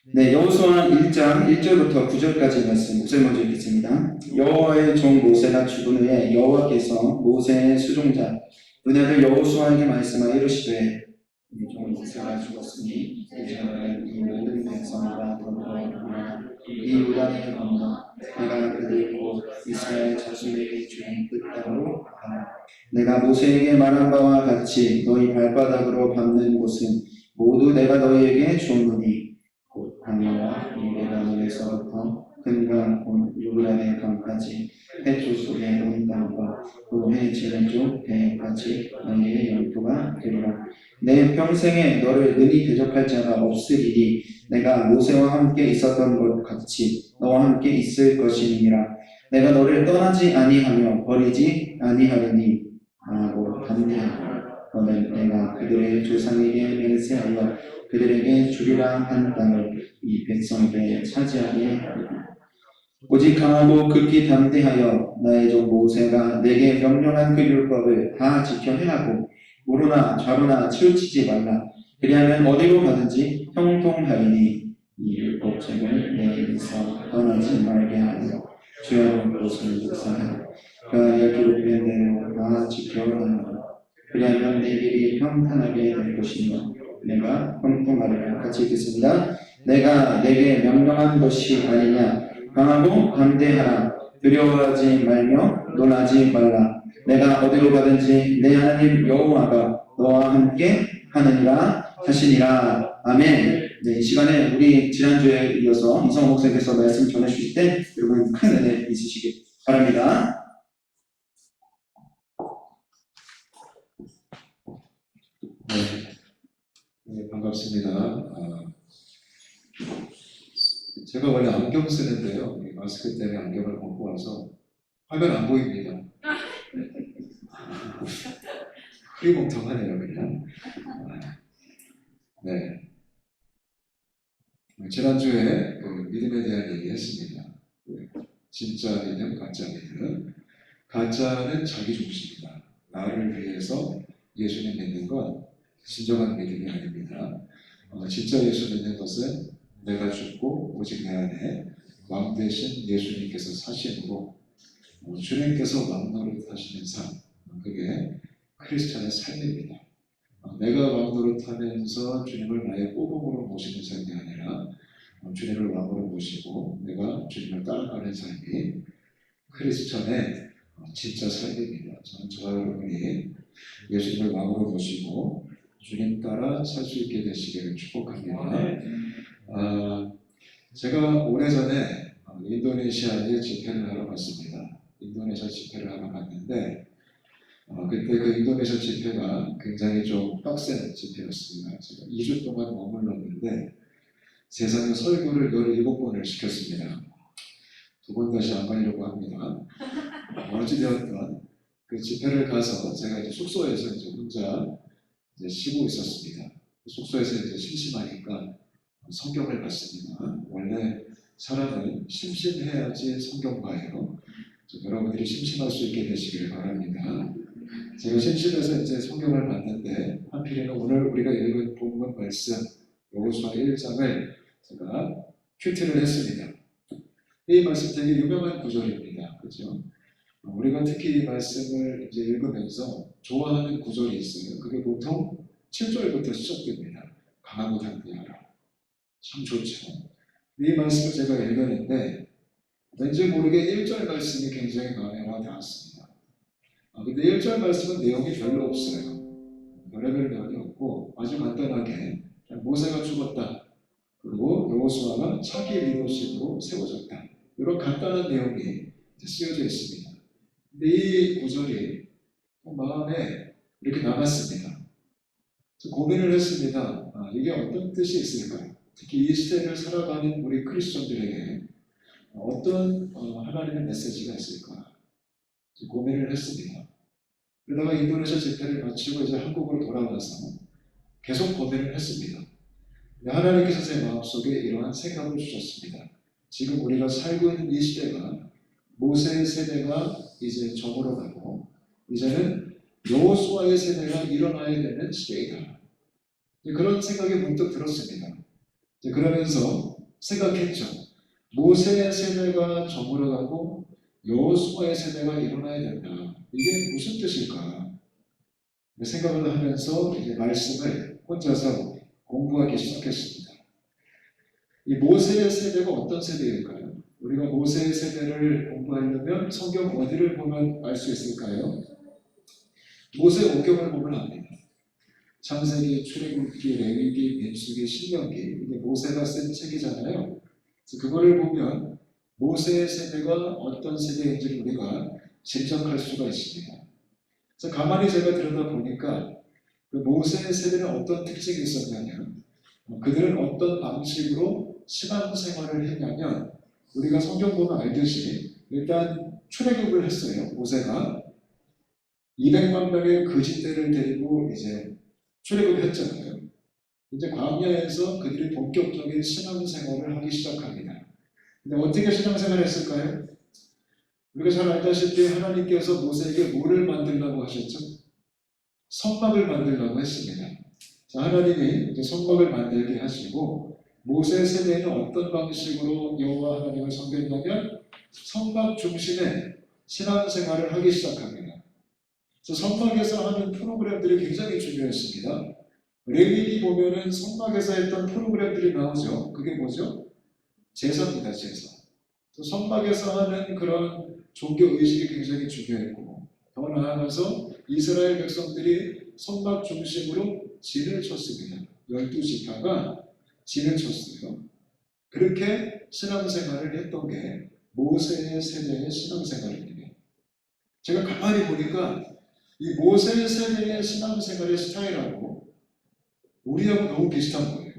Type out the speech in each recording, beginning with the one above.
네, 여호수아 1장 1절부터 9절까지 말씀 목소리 먼저 읽겠습니다. 여호와의 종 모세가 죽은 후에 여호와께서 모세의 수종자 눈의 아들 여호수아에게 말씀하여 이르시되 이 종 모세가 죽었으니 이제는 이 모든 백성과 더불어 이 요단을 건너 내가 그들 곧 이스라엘 자손에게 주인 그 땅으로 가라. 내가 모세에게 말한 바와 같이 너희 발바닥으로 밟는 곳은 모두 내가 너희에게 주었노니 곧 광야와 유대강에서부터 큰 곧 요르단의 강까지 해초 속에 온 땅과 또 해지는 쪽 배까지 너희의 영토가 되리라. 내 평생에 너를 능히 대적할 자가 없으리니 내가 모세와 함께 있었던 것 같이 너와 함께 있을 것이니라. 내가 너를 떠나지 아니하며 버리지 아니하리니 하고 담대하라. 너는 내가 그들의 조상에게 맹세하여 그들에게 주리라 한 땅을 이 백성에게 차지하게 하리라. 오직 강하고 극히 담대하여 나의 종 모세가 내게 명령한 그 율법을 다 지켜 행하고 우로나 좌로나 치우치지 말라. 그리하면 어디로 가든지 형통하리니 이 율법책을 내 입에서 떠나지 말게 하여 주야로 그것을 묵상하라. 그 안에 기록된 대로 다 지켜 행하라. 그리하면 내 길이 평탄하게 될 것이며 내가 형통하리라. 같이 읽겠습니다. 내가 내게 명령한 것이 아니냐. 강하고 담대하라. 두려워하지 말며 놀라지 말라. 내가 어디로 가든지 내 하나님 여호와가 너와 함께 하느니라 하시니라. 아멘. 네, 이 시간에 우리 지난주에 이어서 이성호 목사님께서 말씀 전해주실 때 여러분 큰 은혜 있으시길 바랍니다. 네, 반갑습니다. 제가 원래 안경 쓰는데요. 마스크 때문에 안경을 벗고 와서 화면 안 보입니다. 흐리멍텅하네요, 그냥. 네. 지난주에 믿음에 대한 얘기 했습니다. 진짜 믿음, 가짜 믿음. 가짜는 자기 중심이다. 나를 위해서 예수님 믿는 건 진정한 믿음이 아닙니다. 진짜 예수 믿는 것은 내가 죽고 오직 내 안에 왕 대신 예수님께서 사시고 주님께서 왕 노릇하시는 삶, 그게 크리스찬의 삶입니다. 내가 왕 노릇하면서 주님을 나의 꼬봉으로 모시는 삶이 아니라 주님을 왕으로 모시고 내가 주님을 따라가는 삶이 크리스찬의 진짜 삶입니다. 저는 저와 여러분이 예수님을 왕으로 모시고 주님 따라 살 수 있게 되시기를 축복합니다. 제가 오래전에 인도네시아에 집회를 하러 갔습니다. 인도네시아 집회를 하러 갔는데 그때 그 인도네시아 집회가 굉장히 좀 빡센 집회였습니다. 제가 2주 동안 머물렀는데 세상에 설교를 17번을 시켰습니다. 2번 다시 안 가려고 합니다. 어찌되었던 그 집회를 가서 제가 이제 숙소에서 이제 혼자 이제 쉬고 있었습니다. 숙소에서 이제 심심하니까 성경을 봤습니다. 원래 사람은 심심해야지 성경 봐요. 여러분들이 심심할 수 있게 되시길 바랍니다. 제가 심심해서 이제 성경을 봤는데 하필이면 오늘 우리가 읽은 본문 말씀 여호수아 1장을 제가 큐티를 했습니다. 이 말씀 되게 유명한 구절입니다. 그렇죠? 우리가 특히 이 말씀을 이제 읽으면서 좋아하는 구절이 있어요. 그게 보통 7절부터 시작됩니다. 강하고 담대하라. 참 좋죠. 이 말씀을 제가 읽었는데 왠지 모르게 1절 말씀이 굉장히 마음에 와 닿았습니다. 근데 1절 말씀은 내용이 별로 없어요. 별의별 내용이 없고 아주 간단하게 모세가 죽었다. 그리고 여호수아가 차기 리더십으로 세워졌다. 이런 간단한 내용이 쓰여져 있습니다. 근데 이 구절이 마음에 이렇게 남았습니다. 고민을 했습니다. 이게 어떤 뜻이 있을까요? 특히 이 시대를 살아가는 우리 크리스천들에게 어떤 하나님의 메시지가 있을까? 고민을 했습니다. 그러다가 인도네시아 집회를 마치고 이제 한국으로 돌아와서 계속 고민을 했습니다. 하나님께서 제 마음속에 이러한 생각을 주셨습니다. 지금 우리가 살고 있는 이 시대가 모세의 세대가 이제 저물어 가고 이제는 여호수아의 세대가 일어나야 되는 시대이다. 그런 생각이 문득 들었습니다. 이제 그러면서 생각했죠. 모세의 세대가 저물어가고 여호수아의 세대가 일어나야 된다. 이게 무슨 뜻일까? 생각을 하면서 이제 말씀을 혼자서 공부하기 시작했습니다. 이 모세의 세대가 어떤 세대일까요? 우리가 모세의 세대를 공부하려면 성경 어디를 보면 알 수 있을까요? 모세 오경을 보면 압니다. 창세기, 출애굽기, 레위기, 민수기, 신명기 이게 모세가 쓴 책이잖아요. 그래서 그거를 보면 모세의 세대가 어떤 세대인지를 우리가 짐작할 수가 있습니다. 그래서 가만히 제가 들여다보니까 그 모세의 세대는 어떤 특징이 있었냐면 그들은 어떤 방식으로 신앙생활을 했냐면 우리가 성경 보면 알듯이 일단 출애굽을 했어요. 모세가 200만 명의 거짓대를 데리고 이제 출애굽을 했잖아요. 이제 광야에서 그들이 본격적인 신앙생활을 하기 시작합니다. 근데 어떻게 신앙생활을 했을까요? 우리가 잘 알다시피 하나님께서 모세에게 뭐를 만들라고 하셨죠? 성막을 만들라고 했습니다. 자, 하나님이 이제 성막을 만들게 하시고 모세 세대에는 어떤 방식으로 여호와 하나님을 섬겼냐면 성막 중심의 신앙생활을 하기 시작합니다. 그래서 성막에서 하는 프로그램들이 굉장히 중요했습니다. 레위기 보면은 성막에서 했던 프로그램들이 나오죠. 그게 뭐죠? 제사입니다, 제사. 그래서 성막에서 하는 그런 종교 의식이 굉장히 중요했고, 더 나아가서 이스라엘 백성들이 성막 중심으로 진을 쳤습니다. 12지파가 진을 쳤어요. 그렇게 신앙생활을 했던 게 모세의 세대의 신앙생활입니다. 제가 가만히 보니까 이 모세 세대의 신앙생활의 스타일하고 우리하고 너무 비슷한 거예요.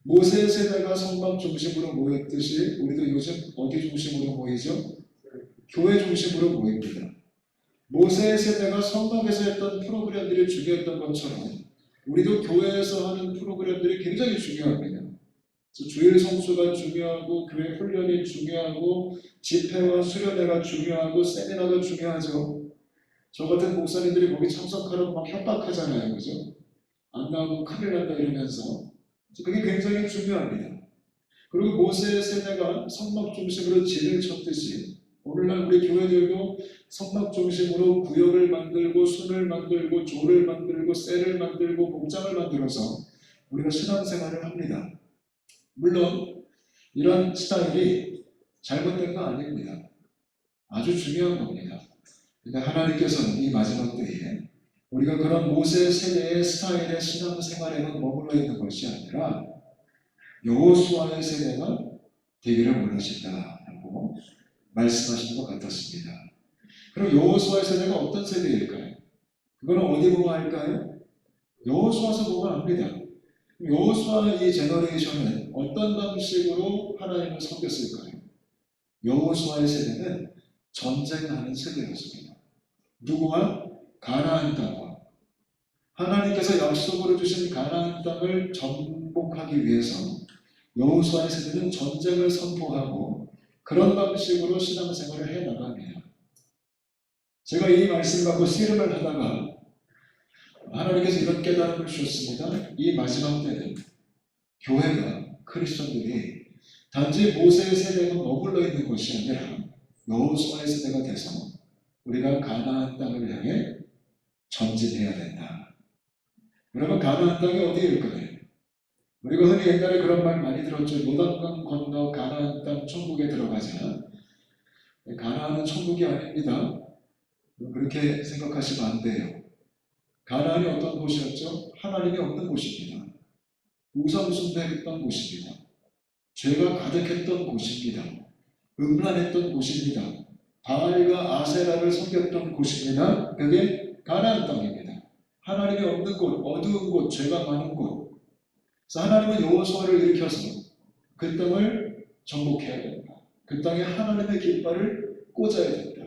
모세 세대가 성막 중심으로 모였듯이 우리도 요즘 어디 중심으로 모이죠? 교회 중심으로 모입니다. 모세 세대가 성막에서 했던 프로그램들이 중요했던 것처럼 우리도 교회에서 하는 프로그램들이 굉장히 중요합니다. 그래서 주일 성수가 중요하고 교회 훈련이 중요하고 집회와 수련회가 중요하고 세미나가 중요하죠. 저 같은 목사님들이 거기 참석하라고 막 협박하잖아요. 그죠? 안 나오면 큰일 난다 이러면서 그게 굉장히 중요합니다. 그리고 모세 세대가 성막 중심으로 진을 쳤듯이 오늘날 우리 교회들도 성막 중심으로 구역을 만들고 순을 만들고 조를 만들고 셀을 만들고 목장을 만들어서 우리가 신앙생활을 합니다. 물론 이런 스타일이 잘못된 거 아닙니다. 아주 중요한 겁니다. 근데 하나님께서는 이 마지막 때에 우리가 그런 모세 세대의 스타일의 신앙생활에만 머물러 있는 것이 아니라 여호수아의 세대가 되기를 원하신다라고 말씀하시는 것 같았습니다. 그럼 여호수아의 세대가 어떤 세대일까요? 그거는 어디 보면 알까요? 여호수아서 보면 압니다. 여호수아 이 제너레이션은 어떤 방식으로 하나님을 섬겼을까요? 여호수아의 세대는 전쟁하는 세대였습니다. 누구와? 가나안 땅과 하나님께서 약속으로 주신 가나안 땅을 정복하기 위해서 여호수아의 세대는 전쟁을 선포하고 그런 방식으로 신앙생활을 해나갑니다. 제가 이 말씀 갖고 씨름을 하다가 하나님께서 이런 깨달음을 주셨습니다. 이 마지막 때는 교회가 크리스천들이 단지 모세의 세대가 머물러 있는 것이 아니라 여호수아의 세대가 돼서 우리가 가나안 땅을 향해 전진해야 된다. 여러분 가나안 땅이 어디일까요? 우리가 흔히 옛날에 그런 말 많이 들었죠. 요단강 건너 가나안 땅 천국에 들어가자. 가나안은 천국이 아닙니다. 그렇게 생각하시면 안 돼요. 가나안이 어떤 곳이었죠? 하나님이 없는 곳입니다. 우상숭배했던 곳입니다. 죄가 가득했던 곳입니다. 음란했던 곳입니다. 바알과 아세라를 섬겼던 곳입니다. 그게 가나안 땅입니다. 하나님이 없는 곳, 어두운 곳, 죄가 많은 곳. 그래서 하나님은 여호수아를 일으켜서 그 땅을 정복해야 된다. 그 땅에 하나님의 깃발을 꽂아야 된다.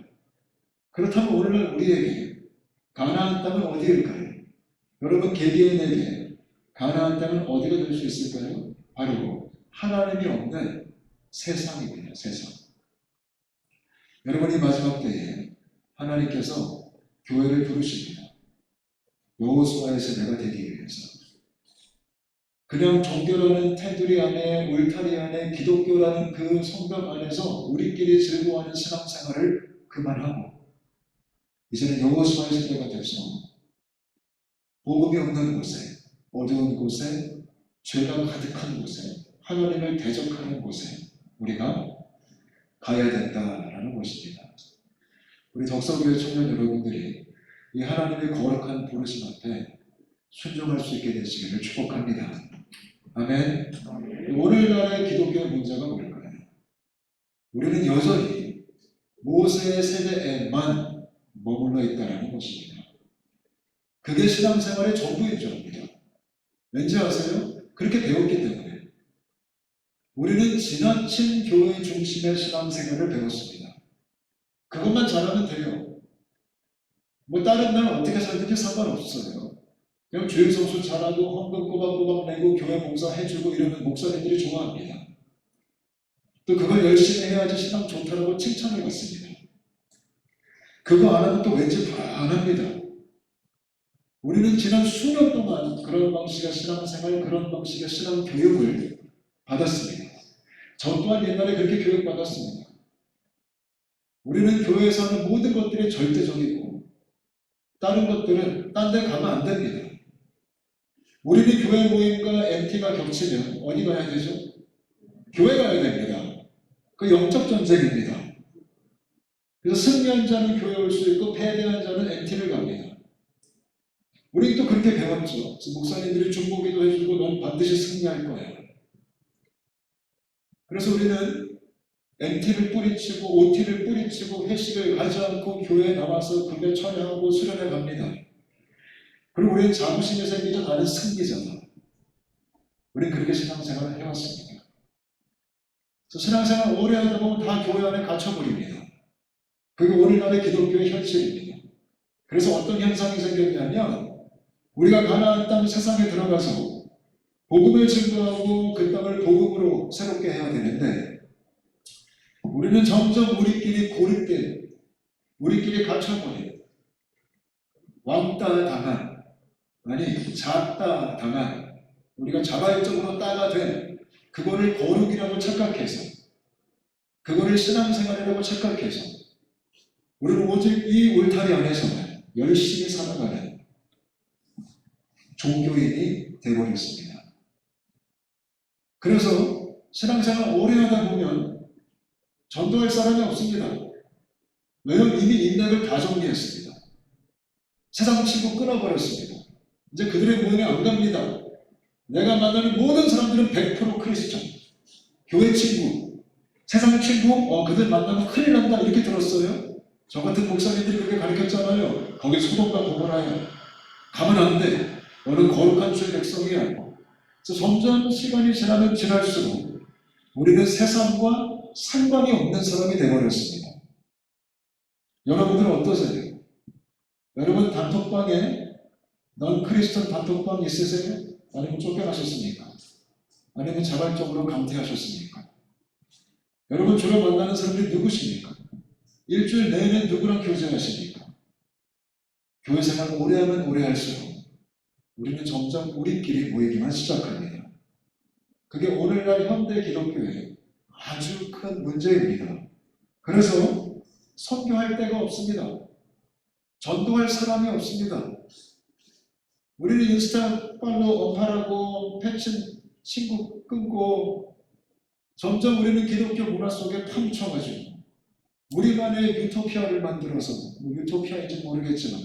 그렇다면 오늘날 우리에게 가나안 땅은 어디일까요? 여러분 개개인에게 가나안 땅은 어디가 될 수 있을까요? 바로 하나님이 없는 세상입니다. 세상. 여러분이 마지막 때에 하나님께서 교회를 부르십니다. 여호수아의 세대가 되기 위해서. 그냥 종교라는 테두리 안에, 울타리 안에, 기독교라는 그 성벽 안에서 우리끼리 즐거워하는 신앙생활을 그만하고 이제는 여호수아의 세대가 돼서 복음이 없는 곳에, 어두운 곳에, 죄가 가득한 곳에, 하나님을 대적하는 곳에 우리가 가야 된다라는 것입니다. 우리 덕서교회 청년 여러분들이 이 하나님의 거룩한 부르심 앞에 순종할 수 있게 되시기를 축복합니다. 아멘. 오늘날의 기독교의 문제가 뭘까요? 우리는 여전히 모세의 세대에만 머물러 있다는 것입니다. 그게 신앙생활의 전부인 줄 압니다. 왠지 아세요? 그렇게 배웠기 때문에. 우리는 지나친 교회 중심의 신앙생활을 배웠습니다. 그것만 잘하면 돼요. 뭐 다른 날 어떻게 살든지 상관없어요. 그냥 주일 성수 잘하고 헌금 꼬박꼬박 내고 교회 봉사해주고 이러면 목사님들이 좋아합니다. 또 그걸 열심히 해야지 신앙 좋다라고 칭찬을 받습니다. 그거 안 하면 또 왠지 불안합니다. 우리는 지난 수년 동안 그런 방식의 신앙생활, 그런 방식의 신앙 교육을 받았습니다. 저 또한 옛날에 그렇게 교육받았습니다. 우리는 교회에서 하는 모든 것들이 절대적이고 다른 것들은 딴 데 가면 안 됩니다. 우리는 교회 모임과 MT가 겹치면 어디 가야 되죠? 교회 가야 됩니다. 그 영적 전쟁입니다. 그래서 승리한 자는 교회 올 수 있고 패배한 자는 MT를 갑니다. 우리는 또 그렇게 배웠죠. 그래서 목사님들이 중보기도 해주고 넌 반드시 승리할 거야. 그래서 우리는 MT를 뿌리치고 OT를 뿌리치고 회식을 가지 않고 교회에 나와서 금요 찬양하고 수련회 갑니다. 그리고 우리는 자부심이 생기죠. 나는 승리자다. 우리는 그렇게 신앙생활을 해왔습니다. 그래서 신앙생활 오래 하다 보면 다 교회 안에 갇혀버립니다. 그게 오늘날의 기독교의 현실입니다. 그래서 어떤 현상이 생겼냐면 우리가 가나안 땅 세상에 들어가서 복음을 증거하고 그 땅을 복음으로 새롭게 해야 되는데 우리는 점점 우리끼리 고립된, 우리끼리 갇혀버린, 왕따 당한, 아니 잡다 당한, 우리가 자발적으로 따가 된 그거를 거룩이라고 착각해서 그거를 신앙생활이라고 착각해서 우리는 오직 이 울타리 안에서만 열심히 살아가는 종교인이 되어버렸습니다. 그래서 신앙생활 오래 하다 보면 전도할 사람이 없습니다. 왜냐하면 이미 인맥을 다 정리했습니다. 세상 친구 끊어버렸습니다. 이제 그들의 모임에 안 갑니다. 내가 만나는 모든 사람들은 100% 크리스천, 교회 친구, 세상 친구, 그들 만나면 큰일 난다 이렇게 들었어요. 저 같은 목사님들이 그렇게 가르쳤잖아요. 거기 소돔과 고모라야. 가면 안 돼. 너는 거룩한 주의 백성이야. 그래서 점점 시간이 지나면 지날수록 우리는 세상과 상관이 없는 사람이 되어버렸습니다. 여러분들은 어떠세요? 여러분 단톡방에 넌 크리스천 단톡방 있으세요? 아니면 쫓겨나셨습니까? 아니면 자발적으로 강퇴하셨습니까? 여러분 주로 만나는 사람들이 누구십니까? 일주일 내내 누구랑 교제하십니까? 교회 생활 오래 하면 오래 할수록 우리는 점점 우리끼리 모이기만 시작합니다. 그게 오늘날 현대 기독교의 아주 큰 문제입니다. 그래서 선교할 데가 없습니다. 전도할 사람이 없습니다. 우리는 인스타 팔로 언팔하고 패친 친구 끊고 점점 우리는 기독교 문화 속에 파묻혀가지고 우리만의 유토피아를 만들어서 유토피아인지 모르겠지만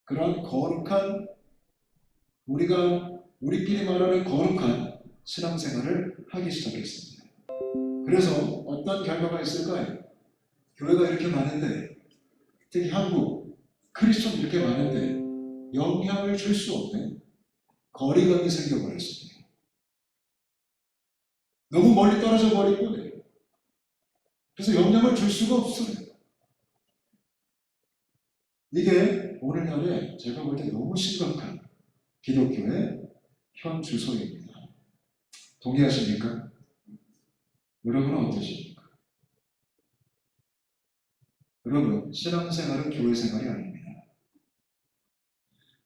그런 거룩한 우리가 우리끼리 말하는 거룩한 신앙생활을 하기 시작했습니다. 그래서 어떤 결과가 있을까요? 교회가 이렇게 많은데 특히 한국 크리스천 이렇게 많은데 영향을 줄 수 없는 거리감이 생겨버렸습니다. 너무 멀리 떨어져 버리고 그래서 영향을 줄 수가 없어요. 이게 오늘날에 제가 볼 때 너무 심각한 기독교의 현 주소입니다. 동의하십니까? 여러분은 어떠십니까? 여러분, 신앙생활은 교회 생활이 아닙니다.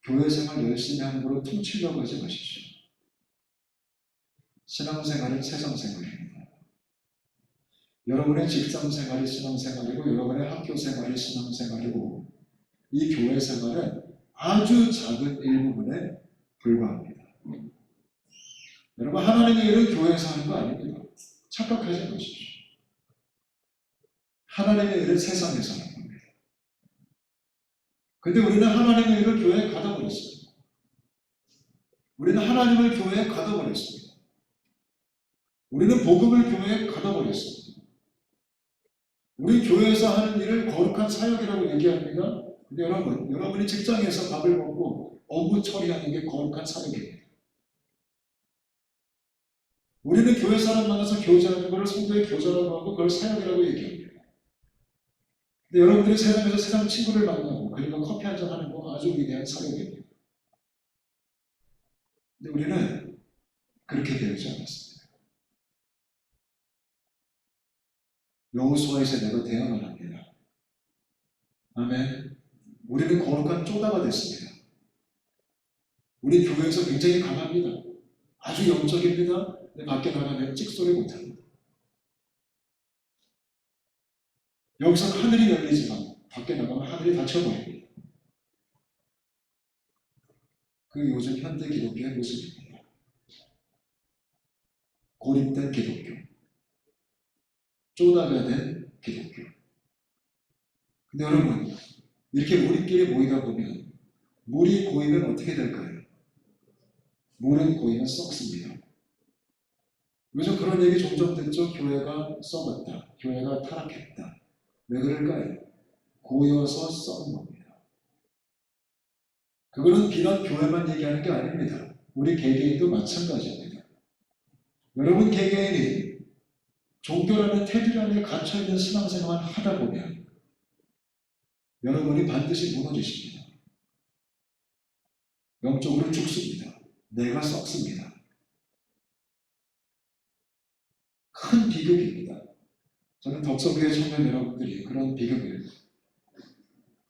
교회 생활 열심히 하는 걸로 퉁치려고 하지 마십시오. 신앙생활은 세상생활입니다. 여러분의 직장생활이 신앙생활이고 여러분의 학교생활이 신앙생활이고 이 교회생활은 아주 작은 일부분에 불과합니다. 여러분 하나님의 일은 교회에서 하는 거 아닙니다. 착각하지 마십시오. 하나님의 일은 세상에서 하는 겁니다. 근데 우리는 하나님의 일을 교회에 가둬버렸습니다. 우리는 하나님을 교회에 가둬버렸습니다. 우리는 복음을 교회에 가둬버렸습니다. 우리 교회에서 하는 일을 거룩한 사역이라고 얘기합니다. 근데 여러분이 직장에서 밥을 먹고 업무 처리하는 게 거룩한 사역입니다. 우리는 교회 사람 만나서 교제하는 것을 성도의 교제라고 하고 그걸 사역이라고 얘기합니다. 근데 여러분들이 세상에서 세상 친구를 만나고 그리고 커피 한잔 하는 거 아주 위대한 사역입니다. 근데 우리는 그렇게 배우지 않았습니다. 여호수아에서 내가 대항을 합니다. 아멘. 우리는 거룩한 쪼다가 됐습니다. 우리 교회에서 굉장히 강합니다. 아주 영적입니다. 근데 밖에 나가면 찍소리 못합니다. 여기서는 하늘이 열리지만 밖에 나가면 하늘이 닫혀버립니다. 그 요즘 현대 기독교의 모습입니다. 고립된 기독교, 쪼다가 된 기독교. 근데 여러분, 이렇게 우리끼리 모이다 보면 물이 고이면 어떻게 될까요? 물은 고이면 썩습니다. 요즘 그런 얘기 종종 듣죠? 교회가 썩었다. 교회가 타락했다. 왜 그럴까요? 고여서 썩은 겁니다. 그거는 비단 교회만 얘기하는 게 아닙니다. 우리 개개인도 마찬가지입니다. 여러분 개개인이 종교라는 테두리 안에 갇혀있는 신앙생활을 하다 보면 여러분이 반드시 무너지십니다. 영적으로 죽습니다. 내가 썩습니다. 큰 비극입니다. 저는 덕성교회 청년 여러분들이 그런 비극을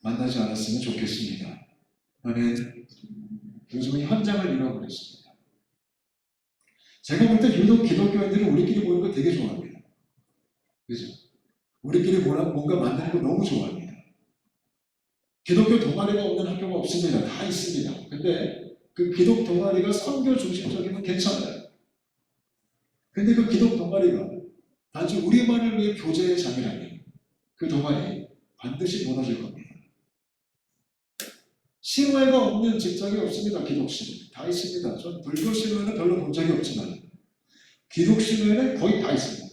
만나지 않았으면 좋겠습니다. 나는 요즘은 현장을 잃어버렸습니다. 제가 볼 때 유독 기독교인들은 우리끼리 모이는 거 되게 좋아합니다. 그죠? 우리끼리 뭔가 만드는 거 너무 좋아합니다. 기독교 동아리가 없는 학교가 없습니다. 다 있습니다. 근데 그 기독 동아리가 선교 중심적이면 괜찮아요. 근데 그 기독 동아리가 단지 우리만을 위해 교제의 장이라면 그 동아리 반드시 무너질 겁니다. 신뢰가 없는 직장이 없습니다. 기독 신뢰. 다 있습니다. 전 불교 신뢰는 별로 본 적이 없지만 기독 신뢰는 거의 다 있습니다.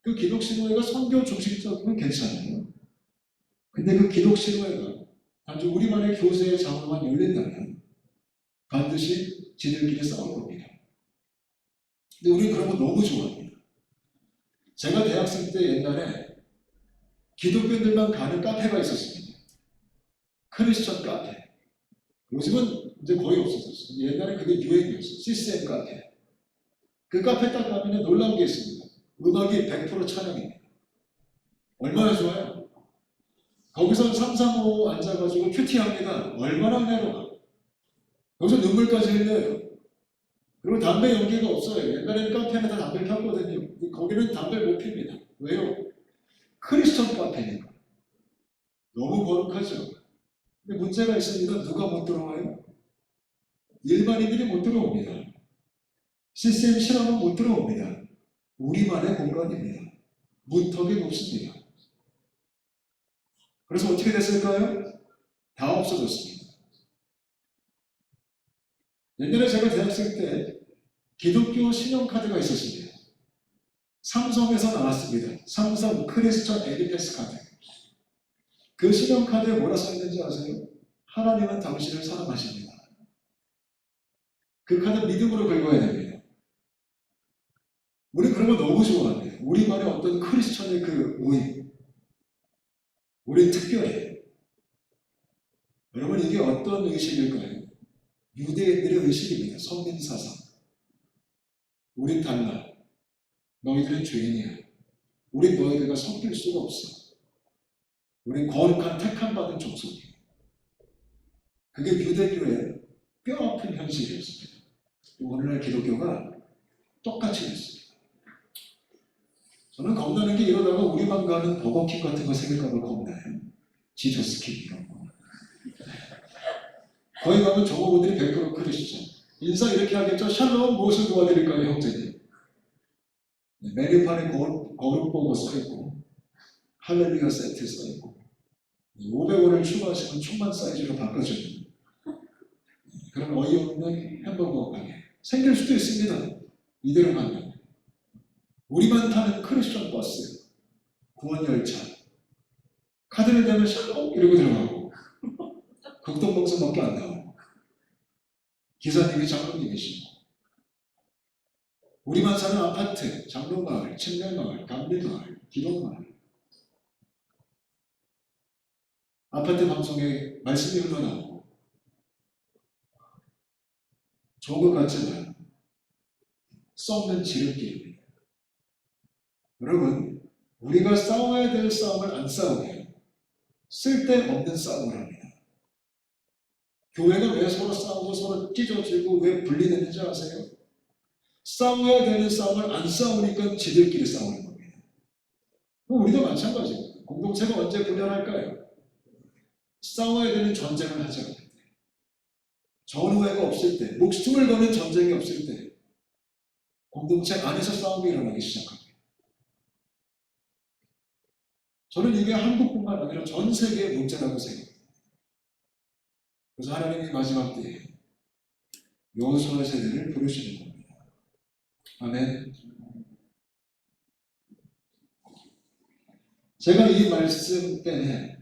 그 기독 신뢰가 선교 중심적이면 괜찮아요. 근데 그 기독 신뢰가 단지 우리만의 교제의 장으로만 열린다면 반드시 지들끼리 싸울 겁니다. 근데 우리는 그런 거 너무 좋아합니다. 제가 대학생 때 옛날에 기독교인들만 가는 카페가 있었습니다. 크리스천 카페. 요즘은 이제 거의 없어졌어요. 옛날에 그게 유행이었어요. CCM 카페. 그 카페 딱 가면 놀라운 게 있습니다. 음악이 100% 찬양입니다. 얼마나 좋아요? 거기서 335 앉아가지고 큐티합니다. 얼마나 은혜로워. 여기서 눈물까지 흘려요. 그리고 담배 연기가 없어요. 옛날에는 카페는 다 담배를 폈거든요. 거기는 담배를 못 핍니다. 왜요? 크리스천 카페니까. 너무 거룩하죠. 근데 문제가 있습니다. 누가 못 들어와요? 일반인들이 못 들어옵니다. CCM 실험은 못 들어옵니다. 우리만의 공간입니다. 문턱이 높습니다. 그래서 어떻게 됐을까요? 다 없어졌습니다. 옛날에 제가 대학생 때 기독교 신용카드가 있었습니다. 삼성에서 나왔습니다. 삼성 크리스천 에디패스 카드. 그 신용카드에 뭐라 써있는지 아세요? 하나님은 당신을 사랑하십니다. 그 카드 믿음으로 긁어야 됩니다. 우리 그런 거 너무 좋아합니다. 우리만의 어떤 크리스천의 그 모임. 우리 특별해. 여러분 이게 어떤 의식일까요? 유대인들의 의식입니다. 성민사상. 우린 달라. 너희들은 죄인이야. 우린 너희들과 섞일 수가 없어. 우린 거룩한 택함받은 족속이야. 그게 유대교의 뼈아픈 현실이었습니다. 오늘날 기독교가 똑같이 됐어요. 저는 겁나는 게 이러다가 우리만 가는 버거킹 같은 거 생길까봐 겁나요. 지저스킹 이런 거. 거기 가면 종업원들이 100% 크리스천. 인사 이렇게 하겠죠? 샬롬 무엇을 도와드릴까요, 형제님? 네, 메뉴판에 거룩보고 써있고 할렐루야 세트 써있고 500원을 추가하시면 충만 사이즈로 바꿔주는 그런 어이없는 햄버거 가게 생길 수도 있습니다. 이대로 가면 우리만 타는 크리스천 버스, 구원열차 카드를 대면 샬롬 이러고 들어가고 극동방송밖에 안 나오고 기사님이 장로님이시고 우리만 사는 아파트, 장로마을, 침례마을, 감리마을, 기독마을 아파트 방송에 말씀이 흘러나오고 좋은 것 같지만 썩는 지름길입니다. 여러분, 우리가 싸워야 될 싸움을 안 싸우면 쓸데없는 싸움을 합니다. 교회가 왜 서로 싸우고 서로 찢어지고 왜 분리되는지 아세요? 싸워야 되는 싸움을 안 싸우니까 지들끼리 싸우는 겁니다. 우리도 마찬가지입니다. 공동체가 언제 분열할까요? 싸워야 되는 전쟁을 하지 않을 때, 전우회가 없을 때, 목숨을 거는 전쟁이 없을 때 공동체 안에서 싸움이 일어나기 시작합니다. 저는 이게 한국뿐만 아니라 전 세계의 문제라고 생각합니다. 그래서 하나님이 마지막 때에 여호수아 세대를 부르시는 겁니다. 아멘. 제가 이 말씀 때문에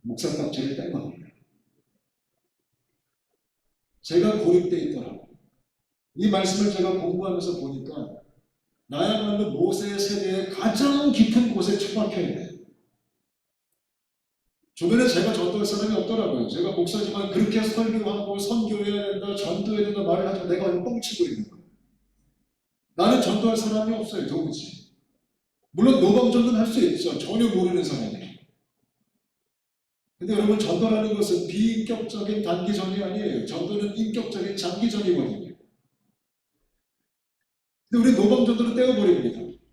목사 딱지를 뗀 겁니다. 제가 고립되어 있더라고요. 이 말씀을 제가 공부하면서 보니까 나야말로 모세의 세대의 가장 깊은 곳에 처박혀 있네. 주변에 제가 전도할 사람이 없더라고요. 제가 목사지만 그렇게 설교하고 선교해야 된다, 전도해야 된다 말을 하지만 내가 완전 뻥치고 있는 거예요. 나는 전도할 사람이 없어요, 도무지. 물론 노방전도는 할 수 있죠. 전혀 모르는 사람이. 근데 여러분, 전도라는 것은 비인격적인 단기전이 아니에요. 전도는 인격적인 장기전이거든요. 근데 우리 노방전도로 떼어버립니다.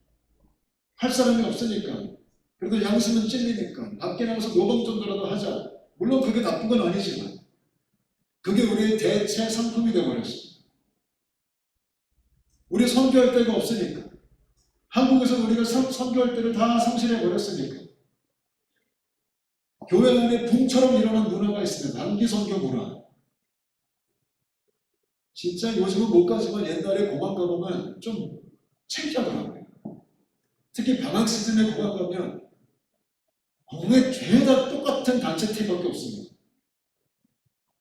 할 사람이 없으니까. 그래도 양심은 찔리니까 밖에 나가서 노방전도라도 하자. 물론 그게 나쁜 건 아니지만 그게 우리의 대체 상품이 되어버렸어요. 우리 선교할 데가 없으니까. 한국에서 우리가 선교할 때를 다 상실해버렸으니까. 교회 안에 붕처럼 일어난 문화가 있습니다. 단기 선교 문화. 진짜 요즘은 못 가지만 옛날에 공항 가보면 좀 창피하더라고요. 특히 방학 시즌에 공항 가면 공항에 죄다 똑같은 단체 티밖에 없습니다.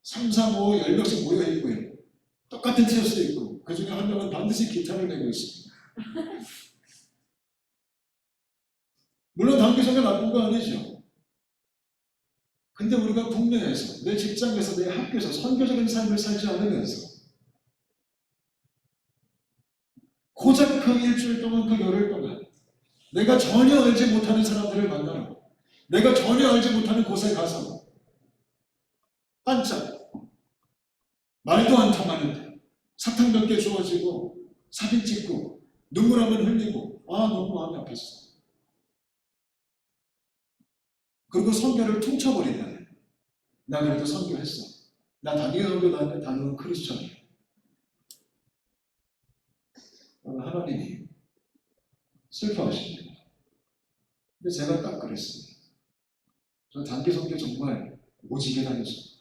3, 4, 5, 10명씩 모여있고요. 똑같은 티셔츠 입고 그 중에 한 명은 반드시 기타를 메고 있습니다. 물론 단기 선교 나쁜 거 아니죠. 근데 우리가 국내에서, 내 직장에서, 내 학교에서 선교적인 삶을 살지 않으면서 고작 그 일주일 동안, 그 열흘 동안 내가 전혀 알지 못하는 사람들을 만나러 내가 전혀 알지 못하는 곳에 가서 반짝 말도 안 통하는데 사탕 몇 개 주어지고 사진 찍고 눈물 한번 흘리고 너무 마음이 아팠어. 그리고 선교를 퉁쳐버린다. 나 그래도 선교했어. 나 단기 선교 나는데 단은 크리스천이야. 하나님이 슬퍼하십니다. 근데 제가 딱 그랬습니다. 저 단기 선교 정말 오지게 다녔어요.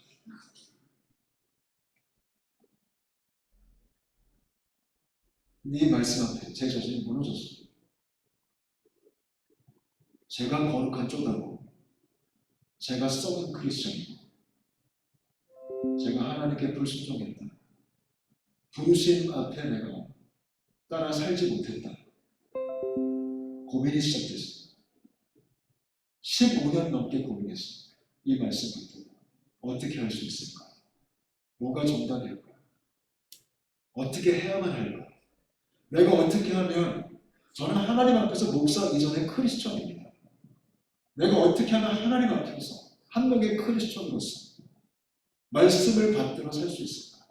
이 말씀 앞에 제 자신이 무너졌습니다. 제가 거룩한 쪼다고 제가 썩은 크리스천이고 제가 하나님께 불순종했다. 부르심 앞에 내가 따라 살지 못했다. 고민이 시작됐습니다. 15년 넘게 고민했습니다. 이 말씀 앞에 어떻게 할 수 있을까? 뭐가 정답일까? 어떻게 해야만 할까? 내가 어떻게 하면 저는 하나님 앞에서 목사 이전의 크리스천입니다. 내가 어떻게 하면 하나님 앞에서 한 명의 크리스천으로서 말씀을 받들어 살 수 있을까?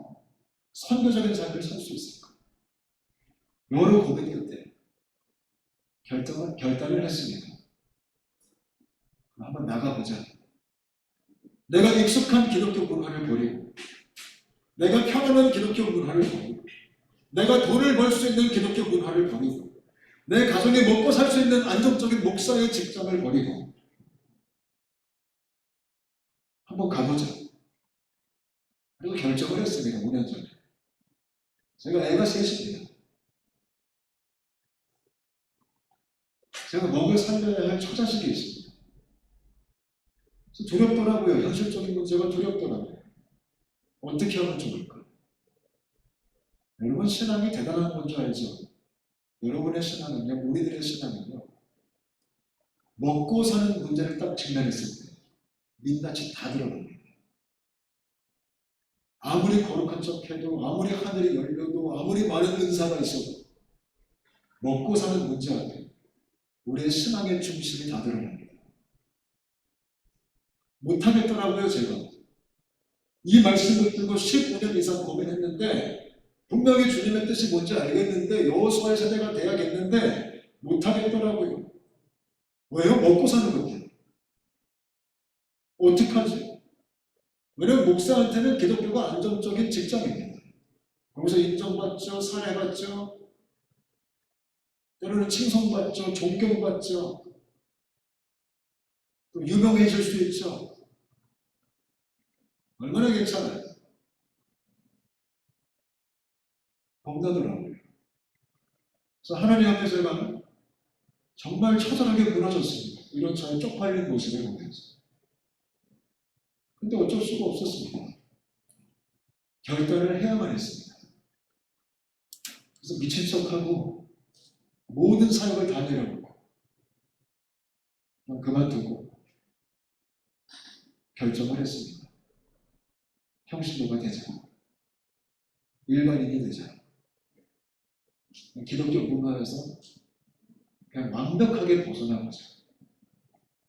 선교적인 삶을 살 수 있을까? 여러 고민 끝에 결단을 했습니다. 한번 나가보자. 내가 익숙한 기독교 문화를 버리고, 내가 편안한 기독교 문화를 버리고, 내가 돈을 벌 수 있는 기독교 문화를 버리고, 내 가정이 먹고 살 수 있는 안정적인 목사의 직장을 버리고 한번 가보자. 그리고 결정을 했습니다. 5년 전에. 제가 애가 셋입니다. 제가 먹여 살려야 할 처자식이 있습니다. 그래서 두렵더라고요. 현실적인 문제가 두렵더라고요. 어떻게 하면 좋을까? 여러분, 신앙이 대단한 건 줄 알죠? 여러분의 신앙은요, 우리들의 신앙은요, 먹고 사는 문제를 딱 직면했을 때 민낯이 다 드러납니다. 아무리 거룩한 척해도, 아무리 하늘이 열려도, 아무리 많은 은사가 있어도 먹고 사는 문제 앞에 우리의 신앙의 중심이 다 드러납니다. 못하겠더라고요. 제가 이 말씀을 들고 15년 이상 고민했는데, 분명히 주님의 뜻이 뭔지 알겠는데, 여호수아의 세대가 돼야겠는데 못하겠더라고요. 왜요? 먹고 사는 건데. 어떡하지? 왜냐면 목사한테는 기독교가 안정적인 직장입니다. 거기서 인정받죠, 사례받죠, 때로는 칭송받죠, 존경받죠, 또 유명해질 수 있죠. 얼마나 괜찮아요? 겁나더라고요. 그래서 하나님 앞에 제가 정말 처절하게 무너졌습니다. 이런 저의 쪽팔린 모습을 보면서. 근데 어쩔 수가 없었습니다. 결단을 해야만 했습니다. 그래서 미친 척하고 모든 사역을 다 내려놓고 그만두고 결정을 했습니다. 평신도가 되자. 일반인이 되자. 기독교 문화에서 그냥 완벽하게 벗어나보자.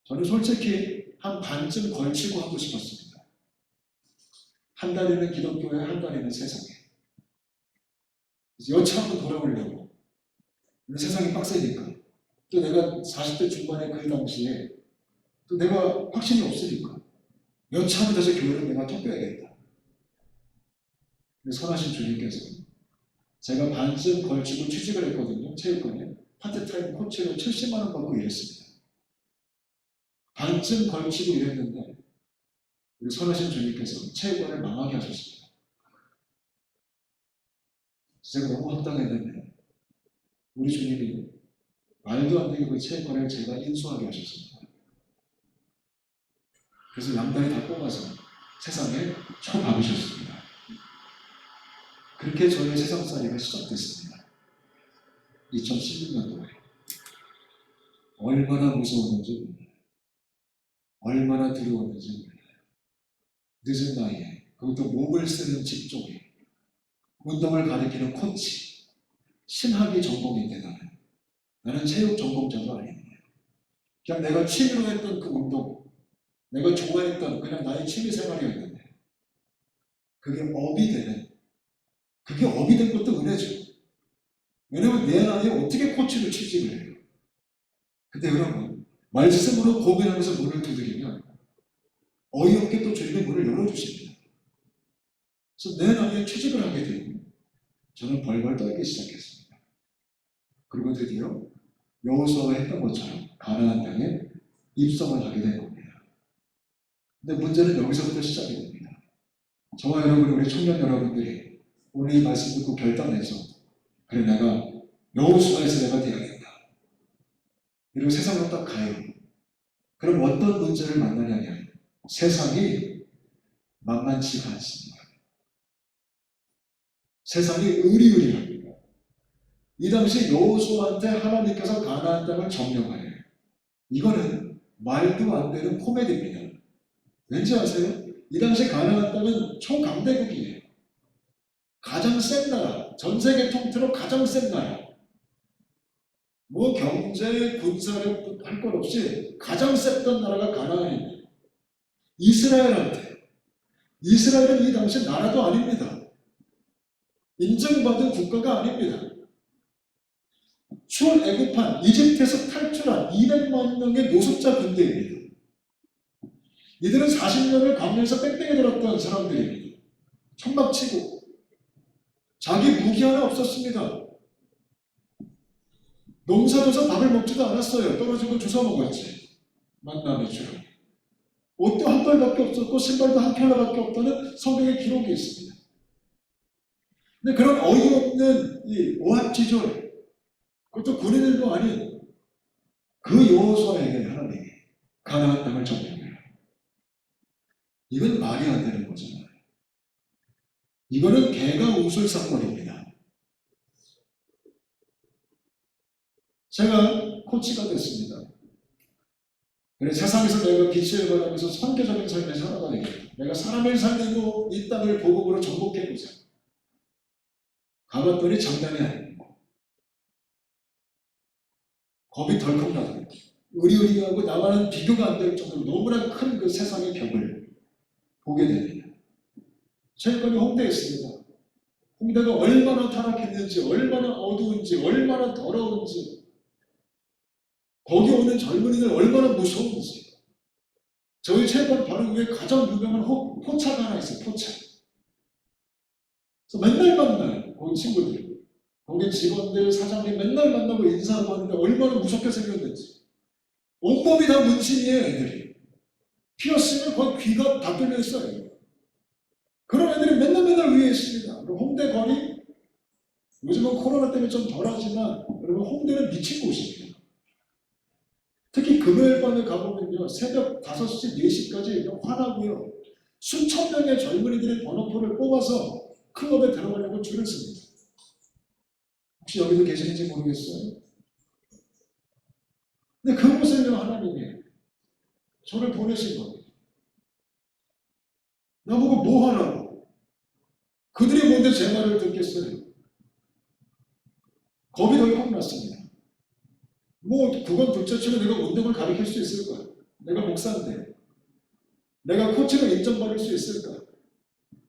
저는 솔직히 한 반쯤 걸치고 하고 싶었습니다. 한 달에는 기독교에, 한 달에는 세상에. 여차하고 돌아오려고. 세상이 빡세니까. 또 내가 40대 중반에 그 당시에 또 내가 확신이 없으니까 여차하면 다시 교회를 내가 쫓겨야겠다. 선하신 주님께서 제가 반쯤 걸치고 취직을 했거든요. 체육관에. 파트타임 코치로 70만 원 받고 일했습니다. 반쯤 걸치고 일했는데 우리 선하신 주님께서 체육관을 망하게 하셨습니다. 제가 너무 황당했는데 우리 주님이 말도 안 되게 그 체육관을 제가 인수하게 하셨습니다. 그래서 양다리 다 뽑아서 세상에 쳐박으셨습니다. 그렇게 저의 세상살이가 시작됐습니다. 2016년도에. 얼마나 무서웠는지 몰라요. 얼마나 두려웠는지 몰라요. 늦은 나이에, 그것도 몸을 쓰는 직종에, 운동을 가리키는 코치, 신학이 전공인데 나는 체육 전공자도 아닙니다. 그냥 내가 취미로 했던 그 운동, 내가 좋아했던 그냥 나의 취미 생활이었는데 그게 업이 된 것도 은혜죠. 왜냐면 내 나이에 어떻게 코치로 취직을 해요? 근데 여러분, 말씀으로 고민하면서 문을 두드리면 어이없게 또 주님의 문을 열어주십니다. 그래서 내 나이에 취직을 하게 되고 저는 벌벌 떨기 시작했습니다. 그리고 드디어 여호수아가 했던 것처럼 가나안 땅에 입성을 하게 된 겁니다. 근데 문제는 여기서부터 시작이 됩니다. 저와 여러분, 우리 청년 여러분들이 오늘 이 말씀 듣고 결단해서 그래, 내가 여호수아에서 내가 돼야겠다. 이러고 세상으로 딱 가요. 그럼 어떤 문제를 만나냐면 세상이 만만치가 않습니다. 세상이 의리의리합니다. 이 당시 여호수아한테 하나님께서 가나안 땅을 점령하래요. 이거는 말도 안 되는 코미디입니다. 왠지 아세요? 이 당시 가나안 땅은 초강대국이에요. 가장 센 나라, 전 세계 통틀어 가장 센 나라. 뭐 경제, 군사력 할 것 없이 가장 셌던 나라가 가나안입니다. 이스라엘은 이 당시 나라도 아닙니다. 인정받은 국가가 아닙니다. 수월 애굽한 이집트에서 탈출한 200만 명의 노숙자 군대입니다. 이들은 40년을 광야에서 뺑뺑이 돌았던 사람들입니다. 천막치고 자기 무기 하나 없었습니다. 농사져서 밥을 먹지도 않았어요. 떨어진 걸 주워 먹었지. 만남의 주로. 옷도 한 벌밖에 없었고 신발도 한 켤레밖에 없다는 성경의 기록이 있습니다. 근데 그런 어이없는 이 오합지졸, 그것도 군인들도 아닌 그 여호수아에게 하나님이 가나안 땅을 점령해요. 이건 말이 안 되는 거잖아요. 이거는 개가 웃을 사건입니다. 제가 코치가 됐습니다. 그래 세상에서 내가 빛을 발하면서 선교적인 삶을 살아가야겠다. 내가 사람을 살리고 이 땅을 복음으로 정복해보자. 가봤더니 장난이 아니고 겁이 덜컥 나더라고요. 의리의리하고 나와는 비교가 안 될 정도로 너무나 큰 그 세상의 벽을 보게 됩니다. 최근에 홍대에 있습니다. 홍대가 얼마나 타락했는지, 얼마나 어두운지, 얼마나 더러운지, 거기 오는 젊은이들 얼마나 무서운지. 저희 체육관 바로 위에 가장 유명한 포차가 하나 있어요. 포차. 그래서 맨날 만나요. 거기 친구들. 거기 직원들, 사장님 맨날 만나고 인사하고 하는데 얼마나 무섭게 생겼는지. 온몸이 다 문신이에요, 애들이. 피었으면 거의 귀가 다 뚫려 있어요. 그런 애들이 맨날 위에 있습니다. 홍대 거리, 요즘은 코로나 때문에 좀 덜하지만 여러분 홍대는 미친 곳입니다. 특히 금요일 밤에 가보면요, 새벽 5시, 4시까지 화나고요. 수천 명의 젊은이들이 번호표를 뽑아서 클럽에 들어가려고 줄을 씁니다. 혹시 여기도 계시는지 모르겠어요. 근데 그곳에요, 하나님이 저를 보내신 겁니다. 나보고 뭐 하라고? 그들이 뭔데 제 말을 듣겠어요? 겁이 덜컥 났습니다. 뭐 그건 둘째치고 내가 운동을 가르칠 수 있을까? 내가 목사인데 내가 코치로 인정받을 수 있을까?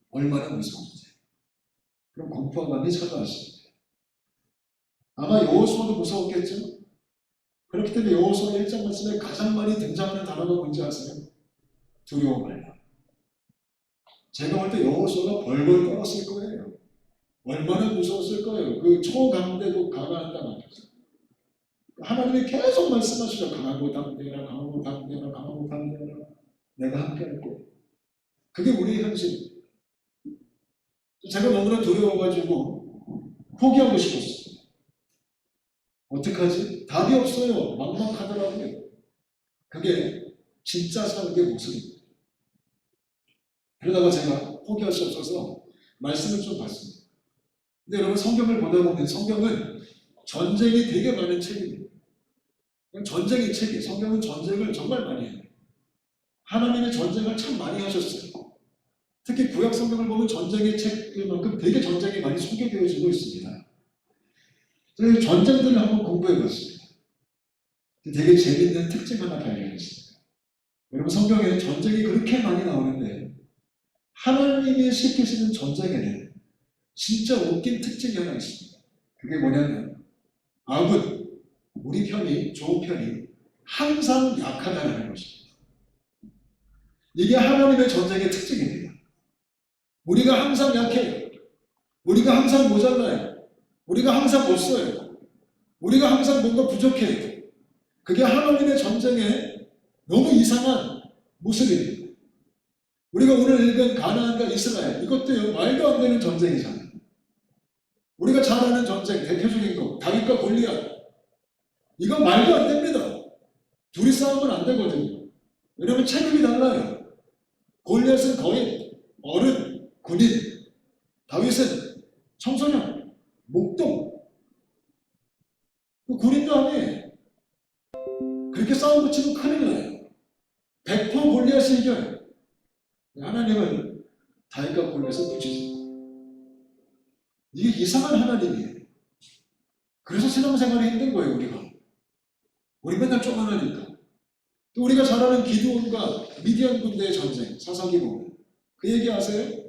얼마나 무서운지. 그럼 공포감이 찾아왔습니다. 아마 여호수아도 무서웠겠죠? 그렇기 때문에 여호수아 1장 말씀에 가장 많이 등장하는 단어가 뭔지 아세요? 두려워 말라. 제가 볼 때 여호수아가 벌벌 떨었을 거예요. 얼마나 무서웠을 거예요. 그 초강대국 가나안 땅 앞에서. 하나님이 계속 말씀하시죠. 강하고 담대하라, 강하고 담대하라, 강하고 담대하라. 내가 함께 할 거예요. 그게 우리의 현실. 제가 너무나 두려워가지고 포기하고 싶었어요. 어떡하지? 답이 없어요. 막막하더라고요. 그게 진짜 삶의 모습입니다. 그러다가 제가 포기할 수 없어서 말씀을 좀 봤습니다. 근데 여러분 성경을 보다 보면 성경은 전쟁이 되게 많은 책입니다. 전쟁의 책이에요. 성경은 전쟁을 정말 많이 해요. 하나님의 전쟁을 참 많이 하셨어요. 특히 구약 성경을 보면 전쟁의 책만큼 되게 전쟁이 많이 소개되어지고 있습니다. 그래서 전쟁들을 한번 공부해봤습니다. 되게 재밌는 특징 하나 발견했습니다. 여러분 성경에 전쟁이 그렇게 많이 나오는데 하나님이 시키시는 전쟁에는 진짜 웃긴 특징이 하나 있습니다. 그게 뭐냐면 악은 우리 편이 좋은 편이 항상 약하다는 것입니다. 이게 하나님의 전쟁의 특징입니다. 우리가 항상 약해요. 우리가 항상 모자라요. 우리가 항상 없어요. 우리가 항상 뭔가 부족해요. 그게 하나님의 전쟁의 너무 이상한 모습입니다. 우리가 오늘 읽은 가나안과 이스라엘 이것도요 말도 안 되는 전쟁이잖아요. 우리가 잘 아는 전쟁 대표적인 거 다윗과 골리앗 이건 말도 안 됩니다. 둘이 싸우면 안 되거든요. 왜냐하면 체급이 달라요. 골리앗은 거의 어른, 군인, 다윗은 청소년, 목동. 군인도 아니에요. 그렇게 싸움 붙이면 큰일 나요. 100% 골리앗이 이겨요. 하나님은 다윗과 골리앗을 붙이세요. 이게 이상한 하나님이에요. 그래서 신앙생활이 힘든 거예요, 우리가. 우리 맨날 쪼만하니까. 또 우리가 잘 아는 기드온과 미디안 군대의 전쟁, 사사기 보면. 그 얘기 아세요?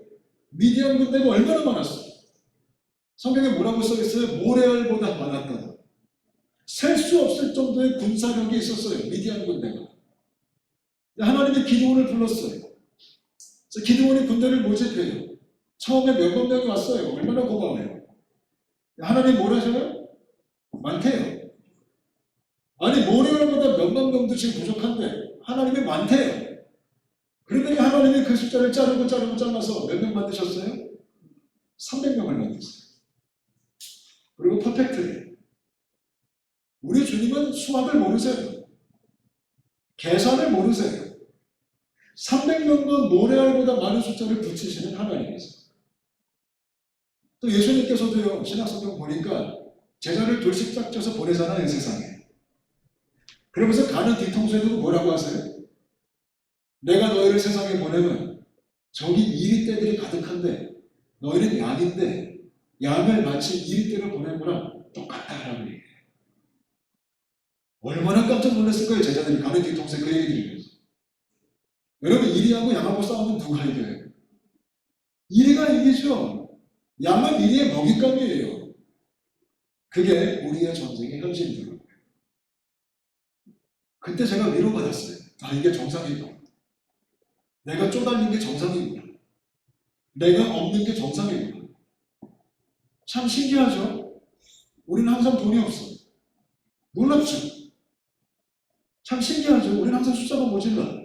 미디안 군대가 얼마나 많았어요? 성경에 뭐라고 써있어요? 모래알보다 많았다. 셀 수 없을 정도의 군사력이 있었어요. 미디안 군대가. 하나님이 기드온을 불렀어요. 그래서 기드온이 군대를 모집해요. 처음에 몇만 명이 왔어요. 얼마나 고마워요. 하나님 뭘 하셔요? 많대요. 아니 모래알보다 몇만 명도 지금 부족한데 하나님이 많대요. 그러더니 하나님이 그 숫자를 자르고 잘라서 몇 명 만드셨어요? 300명을 만들었어요. 그리고 퍼펙트예요. 우리 주님은 수학을 모르세요. 계산을 모르세요. 300명과 모래알보다 많은 숫자를 붙이시는 하나님이세요. 또 예수님께서도요, 신약성경 보니까 제자를 둘씩 짝 쪄서 보내잖아요, 세상에. 그러면서 가는 뒤통수에도 뭐라고 하세요? 내가 너희를 세상에 보내면 저기 이리떼들이 가득한데 너희는 양인데 양을 마치 이리떼로 보낸 거랑 똑같다 하라고 얘기해요. 얼마나 깜짝 놀랐을 거예요, 제자들이 가는 뒤통수에 그 얘기 들으면서. 여러분, 이리하고 양하고 싸우면 누가 이겨요? 이리가 이기죠. 양은 이리의 먹잇감이에요. 그게 우리의 전쟁의 현실이더라고요. 그때 제가 위로받았어요. 아, 이게 정상이구나. 내가 쪼달린 게 정상이구나. 내가 없는 게 정상이구나. 참 신기하죠? 우리는 항상 돈이 없어. 놀랍죠? 참 신기하죠? 우리는 항상 숫자가 모질라.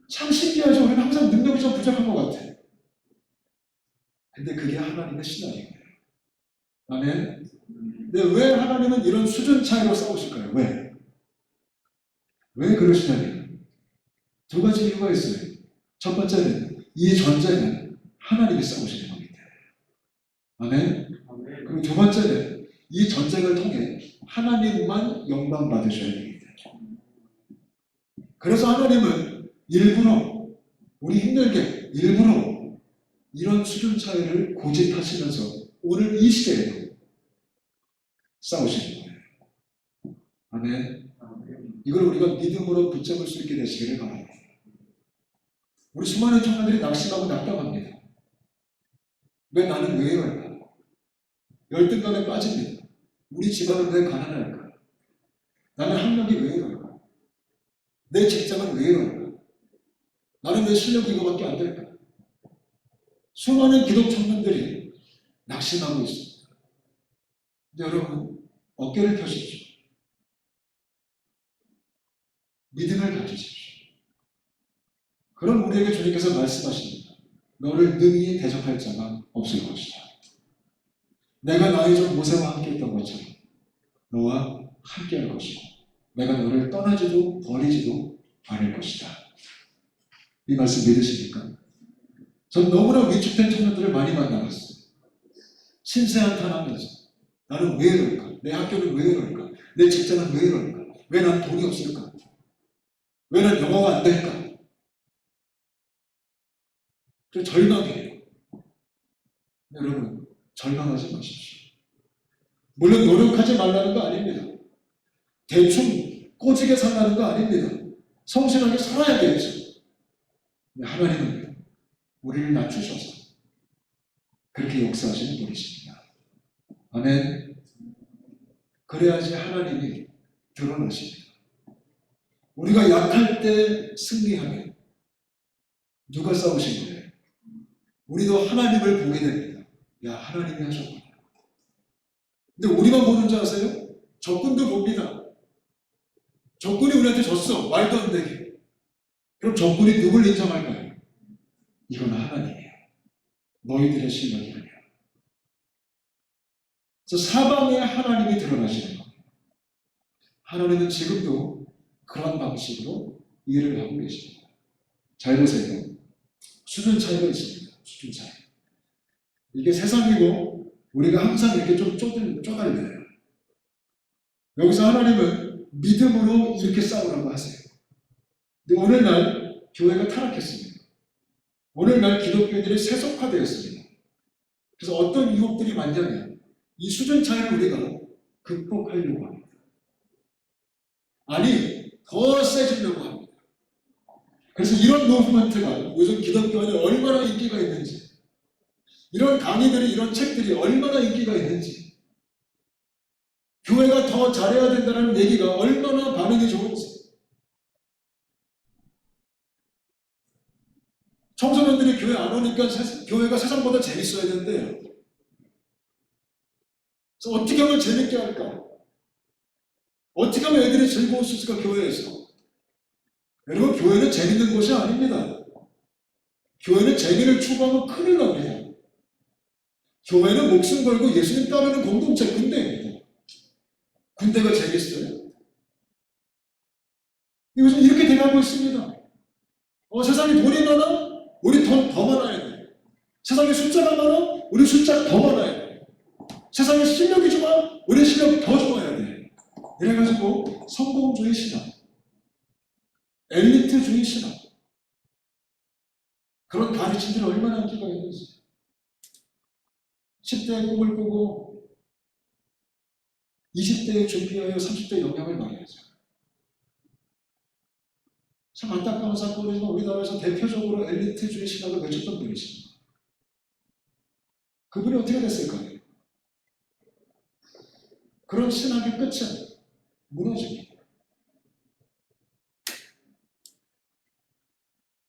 참 신기하죠? 우리는 항상 능력이 좀 부족한 것 같아. 근데 그게 하나님의 신앙이에요. 아멘? 근데 왜 하나님은 이런 수준 차이로 싸우실까요? 왜? 왜 그러시냐면 두 가지 이유가 있어요. 첫 번째는 이 전쟁은 하나님이 싸우시는 겁니다. 아멘? 그리고 두 번째는 이 전쟁을 통해 하나님만 영광 받으셔야 됩니다. 그래서 하나님은 일부러 우리 힘들게 일부러 이런 수준 차이를 고집하시면서 오늘 이 시대에도 싸우시는 거예요. 아멘? 이걸 우리가 믿음으로 붙잡을 수 있게 되시기를 바랍니다. 우리 수많은 청년들이 낙심하고 낙담합니다. 왜 나는 왜 이럴까? 열등감에 빠집니다. 우리 집안은 왜 가난할까? 나는 학력이 왜 이럴까? 내 직장은 왜 이럴까? 나는 왜 실력이 이거밖에 안 될까? 수많은 기독 청년들이 낙심하고 있습니다. 여러분, 어깨를 펴십시오. 믿음을 가지십시오. 그럼 우리에게 주님께서 말씀하십니다. 너를 능히 대적할 자가 없을 것이다. 내가 나의 종 모세와 함께 했던 것처럼 너와 함께 할 것이고 내가 너를 떠나지도 버리지도 않을 것이다. 이 말씀 믿으십니까? 전 너무나 위축된 청년들을 많이 만나봤어요. 신세한탄하면서 나는 왜 이럴까? 내 학교는 왜 이럴까? 내 직장은 왜 이럴까? 왜 난 돈이 없을까? 왜 난 영어가 안 될까? 그 절망이에요. 여러분, 절망하지 마십시오. 물론 노력하지 말라는 거 아닙니다. 대충 꼬지게 살라는 거 아닙니다. 성실하게 살아야겠죠. 하나님은 우리를 낮추셔서 그렇게 역사하시는 분이십니다. 아멘. 그래야지 하나님이 드러나십니다. 우리가 약할 때 승리하면 누가 싸우신 거예요? 우리도 하나님을 보게 됩니다. 야, 하나님이 하셨구나. 근데 우리만 보는 줄 아세요? 적군도 봅니다. 적군이 우리한테 졌어. 말도 안 되게. 그럼 적군이 누굴 인정할까요? 이건 하나님이에요. 너희들의 실력이 아니야. 그래서 사방에 하나님이 드러나시는 겁니다. 하나님은 지금도 그런 방식으로 일을 하고 계십니다. 잘 보세요. 수준 차이가 있습니다. 수준 차이. 이게 세상이고 우리가 항상 이렇게 좀 쪼달려요. 여기서 하나님은 믿음으로 이렇게 싸우라고 하세요. 근데 오늘날 교회가 타락했습니다. 오늘날 기독교인들이 세속화되었습니다. 그래서 어떤 유혹들이 많냐면 이 수준 차이를 우리가 극복하려고 합니다. 아니, 더 세지려고 합니다. 그래서 이런 무브먼트가 요즘 기독교 안에 얼마나 인기가 있는지, 이런 강의들이, 이런 책들이 얼마나 인기가 있는지, 교회가 더 잘해야 된다는 얘기가 얼마나 반응이 좋은지. 청소년들이 교회 안 오니까 교회가 세상보다 재밌어야 된대요. 그래서 어떻게 하면 재밌게 할까? 어떻게 하면 애들이 즐거울 수 있을까, 교회에서? 여러분, 교회는 재밌는 곳이 아닙니다. 교회는 재미를 추구하면 큰일 납니다. 교회는 목숨 걸고 예수님 따르는 공동체, 군대입니다. 군대가 재밌어요? 요즘 이렇게 돼가고 있습니다. 세상에 돈이 많아? 우리 돈 더 많아야 돼. 세상에 숫자가 많아? 우리 숫자 더 많아야 돼. 세상에 실력이 좋아? 우리 실력 더 좋아야 돼. 이래가지고 성공주의 신앙, 엘리트주의 신앙, 그런 가르침들이 얼마나 인기가 있는지. 10대의 꿈을 꾸고 20대에 준비하여 30대 영향을 발휘하죠. 참 안타까운 사건이지만 우리나라에서 대표적으로 엘리트주의 신학을 외쳤던 분이십니다. 그분이 어떻게 됐을까요? 그런 신학의 끝은 무너집니다.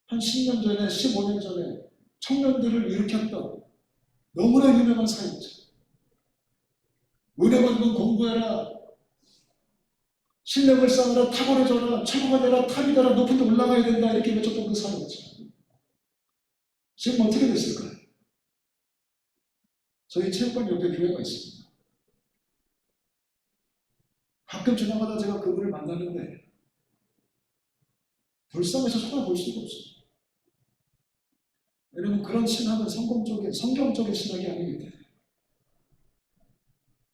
한 10년 전에, 15년 전에 청년들을 일으켰던 너무나 유명한 사역자. 은혜 받으면 공부해라, 실력을 쌓아라, 탁월해져라, 최고가 되라, 탑이 되라, 높은 데 올라가야 된다, 이렇게 외쳤던 그 사역자. 지금 어떻게 됐을까요? 저희 체육관 옆에 교회가 있습니다. 가끔 지나가다 제가 그분을 만나는데 불쌍해서 쳐다볼 수가 없어요. 왜냐하면 그런 신학은 성경적인 신학이 아니기 때문에.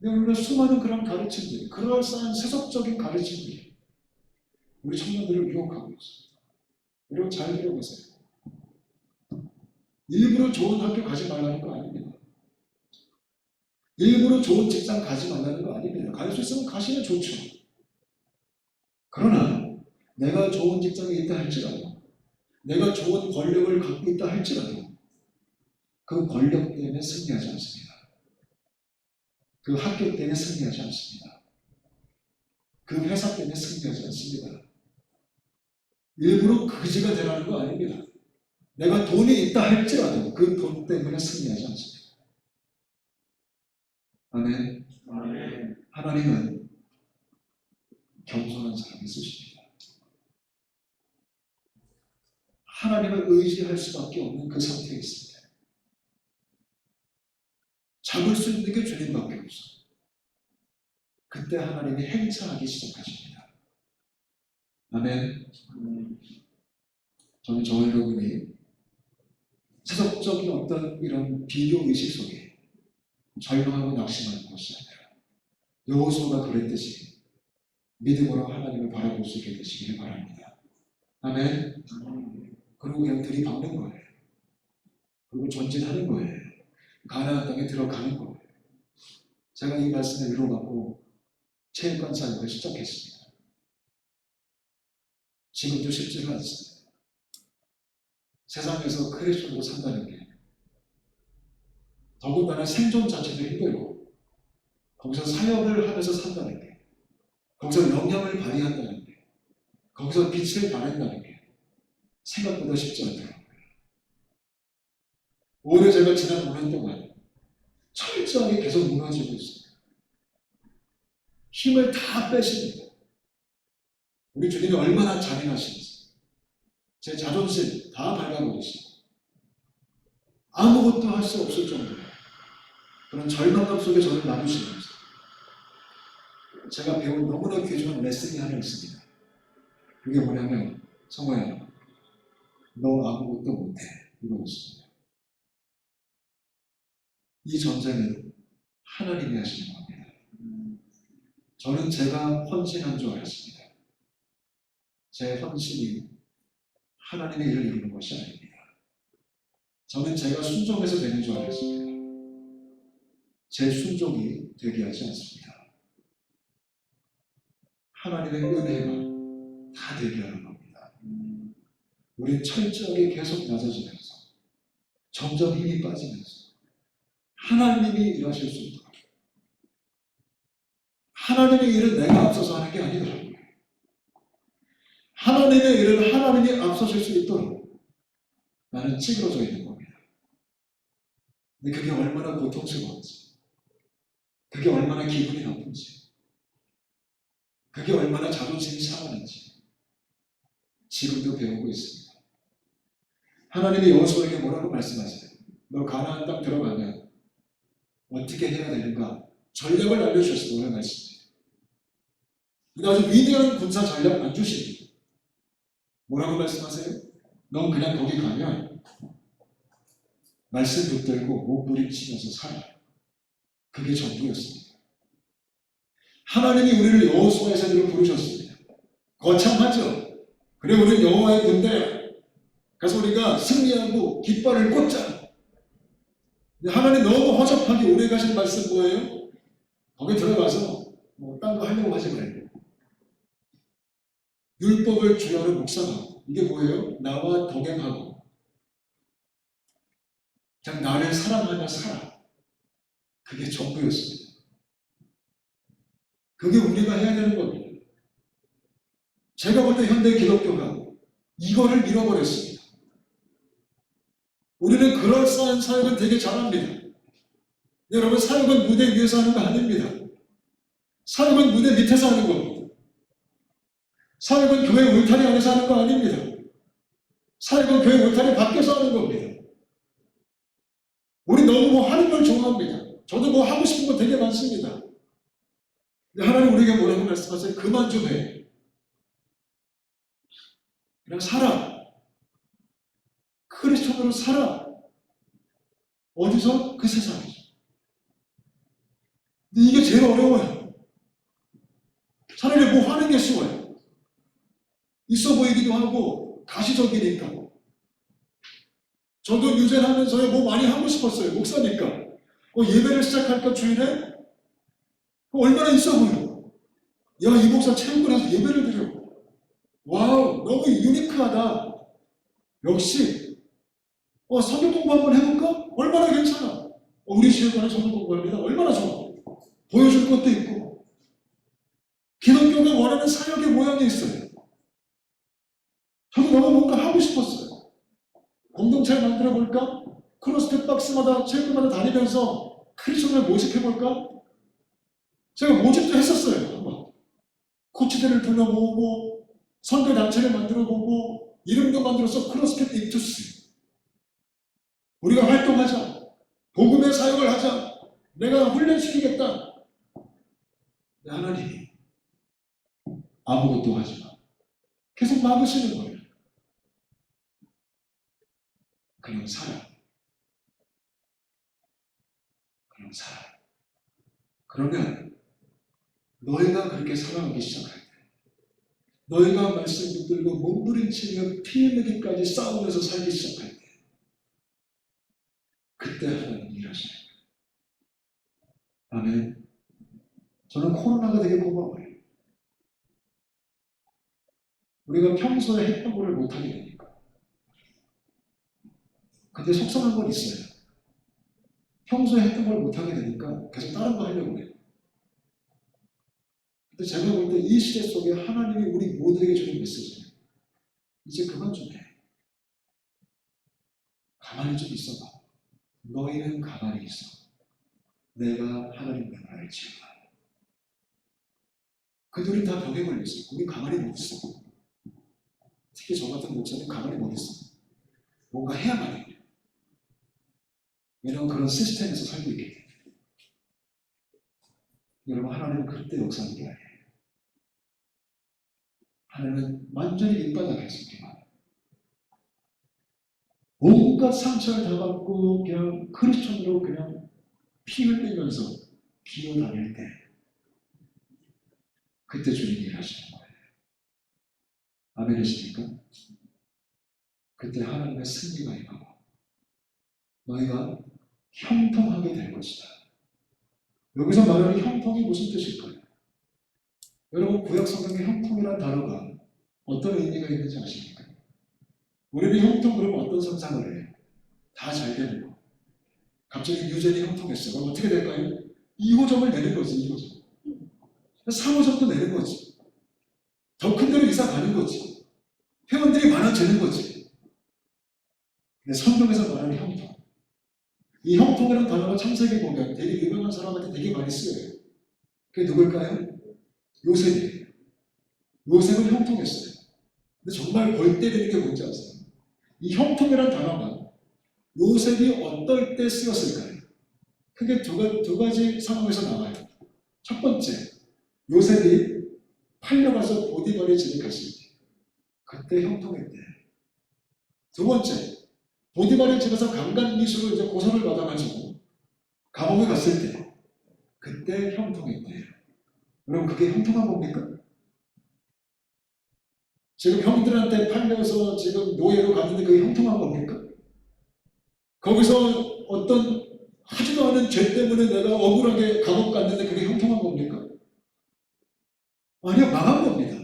오늘 수많은 그런 가르침들이, 그럴싸한 세속적인 가르침들이 우리 청년들을 유혹하고 있습니다. 여러분 잘 들어보세요. 일부러 좋은 학교 가지 말라는 거 아닙니다. 일부러 좋은 직장 가지 말라는 거 아닙니다. 갈 수 있으면 가시면 좋죠. 그러나 내가 좋은 직장에 있다 할지라도, 내가 좋은 권력을 갖고 있다 할지라도 그 권력 때문에 승리하지 않습니다. 그 학교 때문에 승리하지 않습니다. 그 회사 때문에 승리하지 않습니다. 일부러 그지가 되라는 거 아닙니다. 내가 돈이 있다 할지라도 그 돈 때문에 승리하지 않습니다. 아멘. 하나님은 겸손한 사람을 쓰십니다. 하나님을 의지할 수밖에 없는 그 상태에 있습니다. 잡을 수 있는 게 주님밖에 없어. 그때 하나님이 행차하기 시작하십니다. 아멘. 저는 저 여러분이 세속적인 어떤 이런 비교의식 속에 절망하고 낙심하는 것이 아니라 여호수아가 그랬듯이 믿음으로 하나님을 바라볼 수 있게 되시기를 바랍니다. 아멘. 그리고 그냥 들이박는 거예요. 그리고 전진하는 거예요. 가나안 땅에 들어가는 거예요. 제가 이 말씀에 위로받고 체육관 사역을 시작했습니다. 지금도 쉽지가 않습니다. 세상에서 그리스도로 산다는 게 더군다나 생존 자체도 힘들고, 거기서 사역을 하면서 산다는 게, 거기서 영향을 발휘한다는 게, 거기서 빛을 발한다는 게 생각보다 쉽지 않더라고요. 오히려 제가 지난 5년 동안 철저하게 계속 무너지고 있습니다. 힘을 다 빼십니다. 우리 주님이 얼마나 잔인하신지, 제 자존심 다 밟아버리시고 아무것도 할 수 없을 정도로 그런 절망감 속에 저를 놔두시면서 제가 배운 너무나 귀중한 레슨이 하나 있습니다. 그게 뭐냐면, 성호야, 너 아무것도 못해, 이거였습니다. 이 전쟁은 하나님이 하시는 겁니다. 저는 제가 헌신한 줄 알았습니다. 제 헌신이 하나님의 일을 이루는 것이 아닙니다. 저는 제가 순종해서 되는 줄 알았습니다. 제 순종이 되게 하지 않습니다. 하나님의 은혜가 다 되게 하는 겁니다. 우리 철저하게 계속 낮아지면서 점점 힘이 빠지면서 하나님이 일하실 수 있도록, 하나님의 일은 내가 앞서서 하는 게 아니더라고요. 하나님의 일을 하나님이 앞서실 수 있도록 나는 찌그러져 있는 겁니다. 근데 그게 얼마나 고통스러운지, 그게 얼마나 기분이 나쁜지, 그게 얼마나 자존심이 상하는지 지금도 배우고 있습니다. 하나님이 여호수아에게 뭐라고 말씀하세요? 너 가나안 땅 들어가면 어떻게 해야 되는가? 전략을 알려주셨어요. 오늘 말씀이에요. 근데 아주 위대한 군사 전략 안 주십니다. 뭐라고 말씀하세요? 넌 그냥 거기 가면 말씀 붙들고 몸부림치면서 살아. 그게 전부였습니다. 하나님이 우리를 여호수아의 세대로 부르셨습니다. 거창하죠? 그래 우리는 여호와의 군대야. 그래서 우리가 승리하고 깃발을 꽂자. 근데 하나님 너무 허접하게 오래 가신 말씀 뭐예요? 거기 들어가서 뭐 딴 거 하려고 하지 말고 율법을 주야로 묵상하고 이게 뭐예요? 나와 동행하고 그냥 나를 사랑하며 살아. 그게 전부였습니다. 그게 우리가 해야 되는 겁니다. 제가 볼 때 현대 기독교가 이거를 잃어버렸습니다. 우리는 그럴싸한 사역은 되게 잘합니다. 여러분 사역은 무대 위에서 하는 거 아닙니다. 사역은 무대 밑에서 하는 겁니다. 사역은 교회 울타리 안에서 하는 거 아닙니다. 사역은 교회 울타리 밖에서 하는 겁니다. 우리 너무 뭐 하는 걸 좋아합니다. 저도 뭐 하고 싶은 거 되게 많습니다. 근데 하나님 우리에게 뭐라고 말씀하세요? 그만 좀 해. 그냥 살아. 크리스천으로 살아. 어디서? 그 세상에서. 근데 이게 제일 어려워요. 차라리 뭐 하는 게 쉬워요. 있어 보이기도 하고 가시적이니까. 저도 유전하면서 뭐 많이 하고 싶었어요. 목사니까. 예배를 시작할까 주일에? 얼마나 있어 보여. 야, 이 목사 체육관에서 예배를 드려. 와우, 너무 유니크하다. 역시 성경 공부 한번 해볼까? 얼마나 괜찮아. 우리 체육관에 성경 공부합니다. 얼마나 좋아. 보여줄 것도 있고. 기독교가 원하는 사역의 모양이 있어요. 저도 너무 뭔가 하고 싶었어요. 공동체를 만들어볼까? 크로스핏 박스마다 체육관마다 다니면서 크리스천을 모집해볼까? 제가 모집도 했었어요. 한번. 코치들을 불러모으고 선교 단체를 만들어보고 이름도 만들어서 크로스핏 입투스. 우리가 활동하자. 복음의 사역을 하자. 내가 훈련시키겠다. 하나님이 아무것도 하지 마. 계속 막으시는 거예요. 그냥 살아. 그냥 살아. 그러면 너희가 그렇게 살아가기 시작할 때 너희가 말씀 붙들고 몸부림치며 피 흘리기까지 싸우면서 살기 시작할 때 그때 하나님 일하시는 거예요. 아멘. 저는 코로나가 되게 고마워요. 우리가 평소에 했던 거를 못하게 되니까. 근데 속상한 건 있어요. 평소에 했던 걸 못하게 되니까 계속 다른 거 하려고 해요. 근데 제가 볼 때 이 시대 속에 하나님이 우리 모두에게 주는 메시지는 이제 그만 좀 해. 가만히 좀 있어봐. 너희는 가만히 있어. 내가 하나님의 나라를 지어라. 그들은 다 병에 걸렸어요. 우리 가만히 못 있어. 특히 저 같은 목사님 가만히 못 있어. 뭔가 해야만 해. 왜냐하면 그런 시스템에서 살고 있기 때문에. 여러분 하나님은 그때 역사하는 게 아니에요. 하나님은 완전히 밑바닥에서 온갖 상처를 다 받고 그냥 크리스천으로 그냥 피 흘리면서 기어다닐 때 그때 주님이 일하시는 거예요. 아멘이십니까? 그때 하나님의 승리가 임하고 너희가 형통하게 될 것이다. 여기서 말하는 형통이 무슨 뜻일까요? 여러분 구약 성경의 형통이라는 단어가 어떤 의미가 있는지 아십니까? 우리는 형통 그러면 어떤 상상을 해요? 다 잘 되는 거. 갑자기 유전이 형통했어. 그럼 어떻게 될까요? 2호점을 내는 거지. 2호점. 사무적도 내는 거지. 더 큰 데로 이사 가는 거지. 회원들이 많아지는 거지. 근데 성경에서 말하는 형통. 이 형통이라는 단어가 창세기 보면 되게 유명한 사람한테 되게 많이 쓰여요. 그게 누굴까요? 요셉이에요. 요셉은 형통했어요. 근데 정말 골 때리는 게 뭔지 아세요? 이 형통이라는 단어가 요셉이 어떨 때 쓰였을까요? 크게 두 가지 상황에서 나와요. 첫 번째, 요셉이 팔려가서 보디발의 집에 갔을 때, 그때 형통했대. 두 번째, 보디발의 집에서 강간미수로 이제 고소를 받아가지고 감옥에 갔을 때, 그때 형통했대요. 여러분, 그게 형통한 겁니까? 지금 형들한테 팔려서 지금 노예로 갔는데 그게 형통한 겁니까? 거기서 어떤 하지도 않은 죄 때문에 내가 억울하게 감옥 갔는데 그게 형통한 겁니까? 아니요, 망한 겁니다.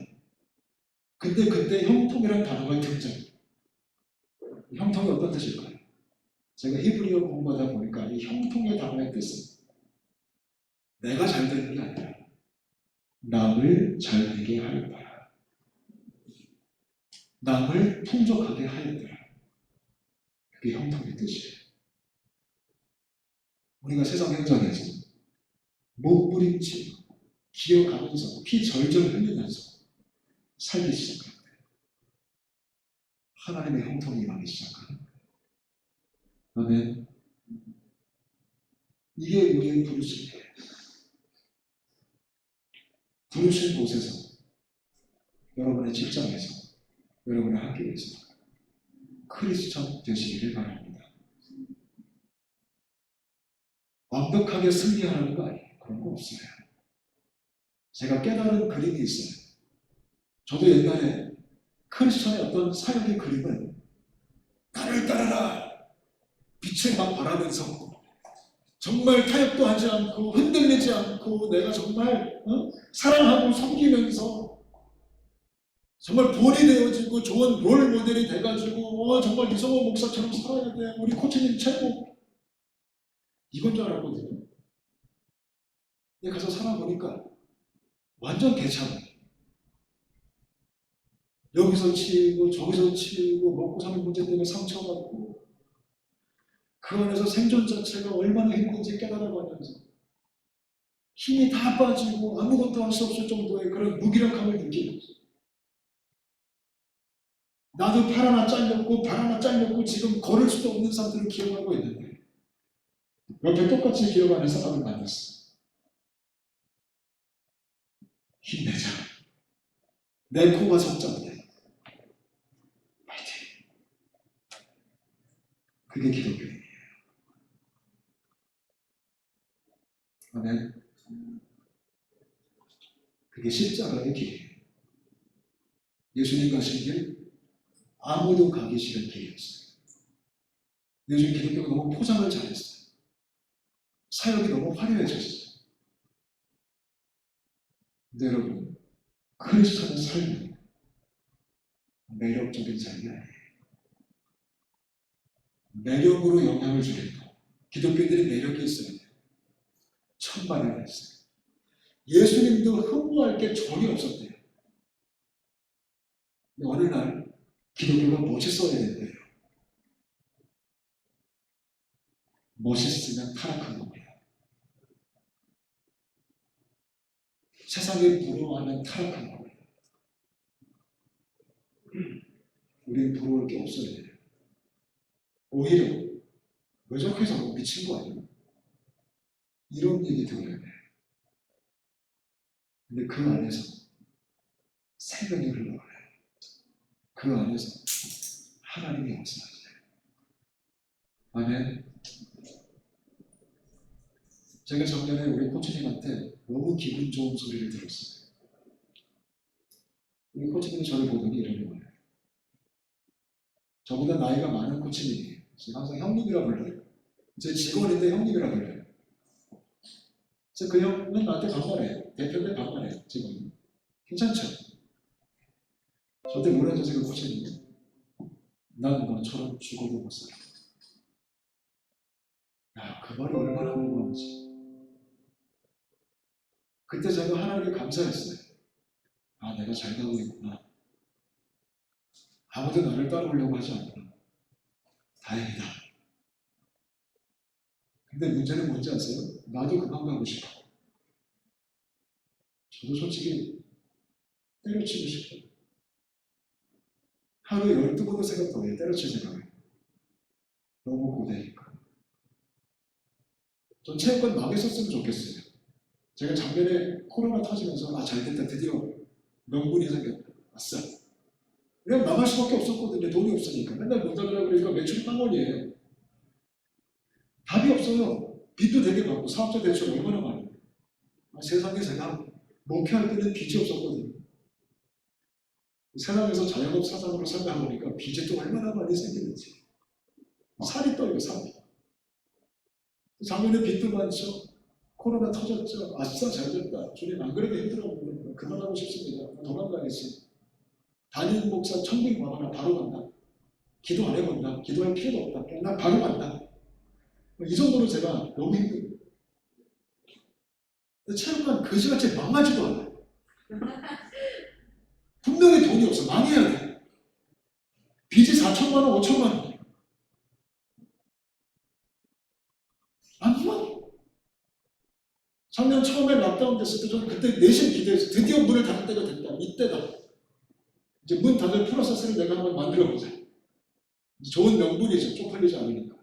근데 그때 형통이라는 단어가 등장해요. 형통이 어떤 뜻일까요? 제가 히브리어 공부하다 보니까 이 형통의 단어의 뜻은 내가 잘 되는 게 아니라 남을 잘 되게 하였다. 남을 풍족하게 하였다. 그게 형통의 뜻이에요. 우리가 세상 현장에서 몸부림치고 기어가면서 피 절절 흘리면서 살기 시작할 때 하나님의 형통이 임하기 시작하는 거예요. 아멘. 이게 우리의 부르심이에요. 부르신 곳에서, 여러분의 직장에서, 여러분의 학교에서 크리스천 되시기를 바랍니다. 완벽하게 승리하는 거 아니에요. 그런 거 없어요. 제가 깨달은 그림이 있어요. 저도 옛날에 크리스천의 어떤 사역의 그림은 나를 따라라! 빛을 막 발하면서 정말 타협도 하지 않고 흔들리지 않고 내가 정말 사랑하고 섬기면서 정말 본이 되어지고 좋은 롤 모델이 돼가지고 정말 이성호 목사처럼 살아야 돼. 우리 코치님 최고. 이건 줄 알았거든요. 근데 가서 살아보니까 완전 개차네. 여기서 치이고 저기서 치이고 먹고 사는 문제 때문에 상처받고 그 안에서 생존 자체가 얼마나 힘든지 깨달아가면서 힘이 다 빠지고 아무것도 할 수 없을 정도의 그런 무기력함을 느끼면서 나도 팔 하나 잘렸고 발 하나 잘렸고 지금 걸을 수도 없는 상태를 기억하고 있는데 옆에 똑같이 기억하는 사람을 만났어. 힘내자. 내 코가 석자인데 파이팅. 그게 기독교예요. 아멘. 그게 십자가의 길이에요. 예수님 가신 길 아무도 가기 싫은 길이었어요. 요즘 기독교가 너무 포장을 잘했어요. 사역이 너무 화려해졌어요. 근데 여러분, 크리스천의 삶은 매력적인 삶이 아니에요. 매력으로 영향을 주겠다. 기독교인들이 매력이 있어야 돼요. 천만을 했어요. 예수님도 흠모할 게 전혀 없었대요. 근데 어느 날 기독교가 멋있어야 된대요. 멋있으면 타락한 겁니다. 세상에 부러워하면 타락한 겁니다. 우리는 부러울 게 없어야 돼요. 오히려 왜 저렇게 저거 미친 거 아니야? 이런 얘기 들어야 돼. 근데 그 안에서 생명이 흘러가요. 그 안에서 하나님이 역사하세요. 아멘. 제가 작년에 우리 코치님한테 너무 기분 좋은 소리를 들었어요. 우리 코치님이 저를 보더니 이러는 거예요. 저보다 나이가 많은 코치님이에요. 제가 항상 형님이라 불러요. 제 직원인데 형님이라 불러요. 그래서 그 형은 나한테 반말해요. 대표인데 반말해요. 직원이. 괜찮죠? 저한테 뭐라 하죠? 그 코치님이. 난 너처럼 죽어도 못 살아. 야, 그 말이 얼마나 궁금한지. 그때 제가 하나님께 감사했어요. 아, 내가 잘 가고 있구나. 아무도 나를 따라오려고 하지 않구나. 다행이다. 근데 문제는 뭔지 아세요? 나도 그만 가고 싶어. 저도 솔직히 때려치고 싶어요. 하루에 12번은 생각 더 해요. 때려칠 생각을. 너무 고되니까. 전 체육관 망했었으면 좋겠어요. 제가 작년에 코로나 터지면서 아, 잘됐다. 드디어 명분이 생겼다. 아싸. 그냥 망할 수밖에 없었거든요. 돈이 없으니까. 맨날 못 닫으려고 그러니까 매출이 빵원이에요. 답이 없어요. 빚도 되게 많고 사업자 대출 얼마나 많아요. 아, 세상에 제가 목회할 때는 빚이 없었거든요. 세상에서 자영업 사장으로 살다 보니까 빚이 또 얼마나 많이 생기는지. 살이 떨고 살이. 작년에 빚도 많죠. 코로나 터졌죠. 아싸 잘됐다. 주님 안 그래도 힘들어. 그만하고 싶습니다. 도망가겠지. 담임 목사 천국 와봐라. 바로 간다. 기도 안 해본다. 기도할 필요도 없다. 나 바로 간다. 이 정도로 제가 너무 힘들어요. 체육관 그지같이 망하지도 않아요. 분명히 돈이 없어. 망해야 돼. 빚이 4천만 원, 5천만 원. 안 망해. 작년 처음에 락다운 됐을 때 저는 그때 내심 기대해서 드디어 문을 닫을 때가 됐다. 이때다. 이제 문 닫을 프로세스를 내가 한번 만들어보자. 좋은 명분이죠. 쪽팔리지 않으니까.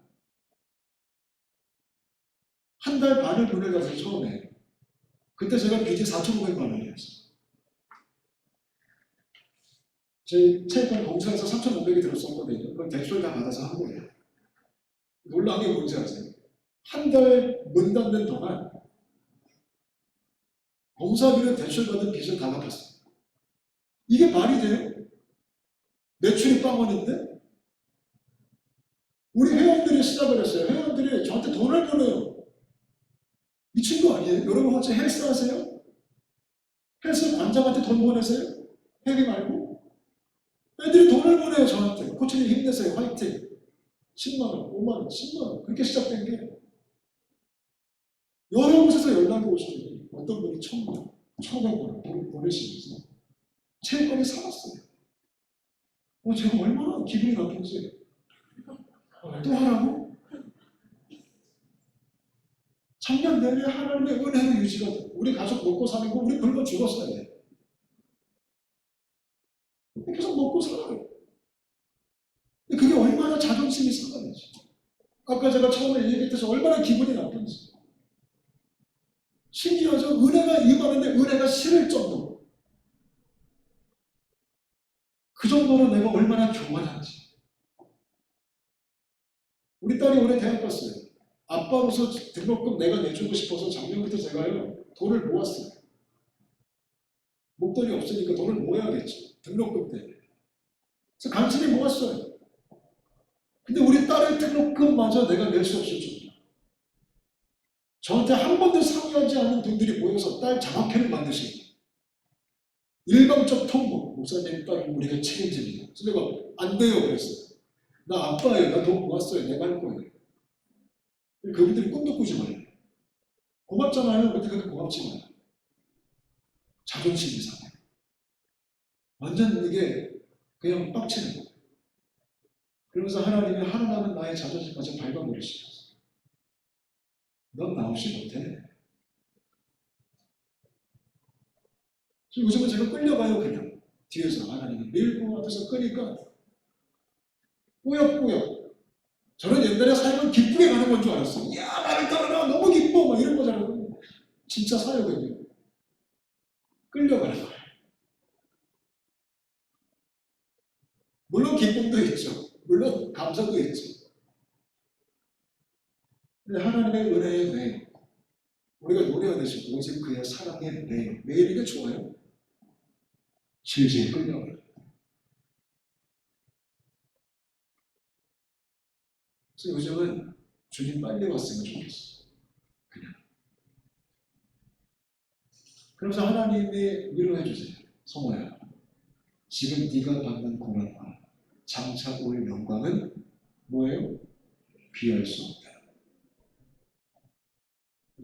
한 달 반을 문을 닫아서 처음에. 그때 제가 빚이 4,500만 원이었어요. 제 체육관 공사에서 3,500이 들었었거든요. 그걸 대출 다 받아서 한 거예요. 놀라운 게 뭔지 아세요? 한 달 문 닫는 동안 공사비를 대출 받은 빚을 다 갚았어요. 이게 말이 돼요? 매출이 빵원인데? 우리 회원들이 시작을 했어요. 회원들이 저한테 돈을 보내요. 미친 거 아니에요? 여러분 혹시 헬스 하세요? 헬스 관장한테 돈 보내세요? 회비 말고? 애들이 돈을 보내요 저한테. 코치님 힘내세요. 화이팅. 10만 원, 5만 원, 10만 원. 그렇게 시작된 게 여러 곳에서 연락이 오시더니 어떤 분이 1,000만 원, 1,500만 원 보내시면서 체육관이 살았어요. 제가 얼마나 기분이 나쁜지. 또 하라고? 작년 내내 하나님의 은혜로 유지가 돼. 우리 가족 먹고 사는 거 우리 굶어 죽었어야 돼. 계속 먹고 살아요. 근데 그게 얼마나 자존심이 상하는지. 아까 제가 처음에 얘기했듯이 얼마나 기분이 나쁜지. 심지어 저 은혜가 임하는데 은혜가 싫을 정도. 그 정도로 내가 얼마나 교만한지. 우리 딸이 올해 대학 갔어요. 아빠로서 등록금 내가 내주고 싶어서 작년부터 제가요 돈을 모았어요. 목돈이 없으니까 돈을 모아야겠죠. 등록금 때문에. 그래서 간신히 모았어요. 근데 우리 딸의 등록금마저 내가 낼 수 없을 정도. 저한테 한 번도 상의하지 않은 분들이 모여서 딸 장학회를 만드신 거예요. 일방적 통보. 목사님 딸 우리가 책임집니다. 그래서 내가 안 돼요 그랬어요. 나 아빠예요. 나 돈 모았어요. 내가 할 거예요. 그분들이 꿈도 꾸지 말아요. 고맙잖아요. 근데 그게 고맙지 마요. 자존심이 상해. 완전 이게 그냥 빡치는 거예요. 그러면서 하나님이 하루 남은 나의 자존심까지 밟아버리시면서 넌 나 없이 못해. 요즘은 제가 끌려가요 그냥. 뒤에서 하나님이 밀고 앞에서 끄니까 꾸역꾸역. 저는 옛날에 삶은 기쁘게 가는 건 줄 알았어요. 야 나를 따라라 너무 기뻐 막 이런 거잖아요. 진짜 사역은요. 끌려가는 거예요. 물론 기쁨도 있죠. 물론 감사도 있죠. 근데 하나님의 은혜의 내 우리가 노래하듯이 오직 그의 사랑의 내 매일 이게 좋아요. 질질 끌려가요. 그래서 요즘은 주님 빨리 왔으면 좋겠어. 그냥. 그러면서 하나님이 위로해 주세요. 성호야. 지금 네가 받는 고난과 장차 올 영광은 뭐예요? 비할 수 없다.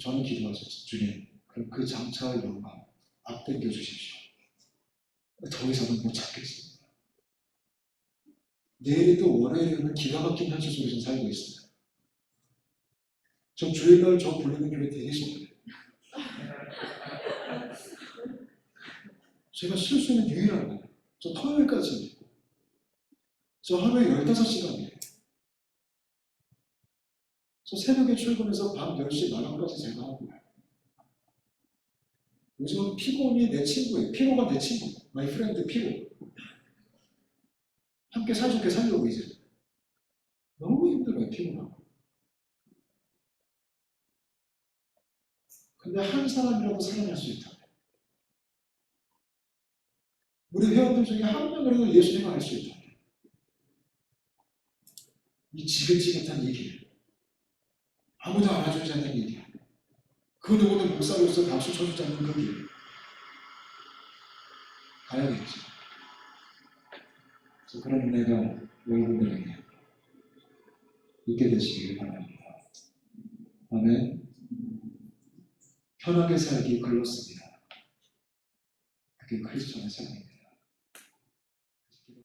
저는 기도하셨어요. 주님, 그럼 그 정차의 영광 앞당겨 주십시오. 더 이상은 못 참겠습니다. 내일이 또 월요일에는 기가 막힌 현실 속에서 살고 있어요. 저 주일날 저 부르는 교회 되게 싫어요. 제가 쉴 수 있는 유일한 날. 저 토요일까지 있고. 저 하루에 15시간이에요. 저 새벽에 출근해서 밤 10시 마감까지 제가 하고요. 요즘은 피곤이 내 친구예요. 피로가 내 친구. 마이 프렌드 피로. 함께 사이좋게 살려고 이제. 너무 힘들어요, 피곤하고. 근데 한 사람이라도 살아날 수 있다. 우리 회원들 중에 한 명이라도 예수님을 알 수 있다. 이 지긋지긋한 얘기. 아무도 알아주지 않는 얘기. 그 누구는 목사로서 박수 쳐주지 않는 그 길. 가야겠지. 그래서 그런 은혜가 여러분들에게 있게 되시길 바랍니다. 아멘. 편하게 살기 글렀습니다. 그게 크리스천의 삶입니다.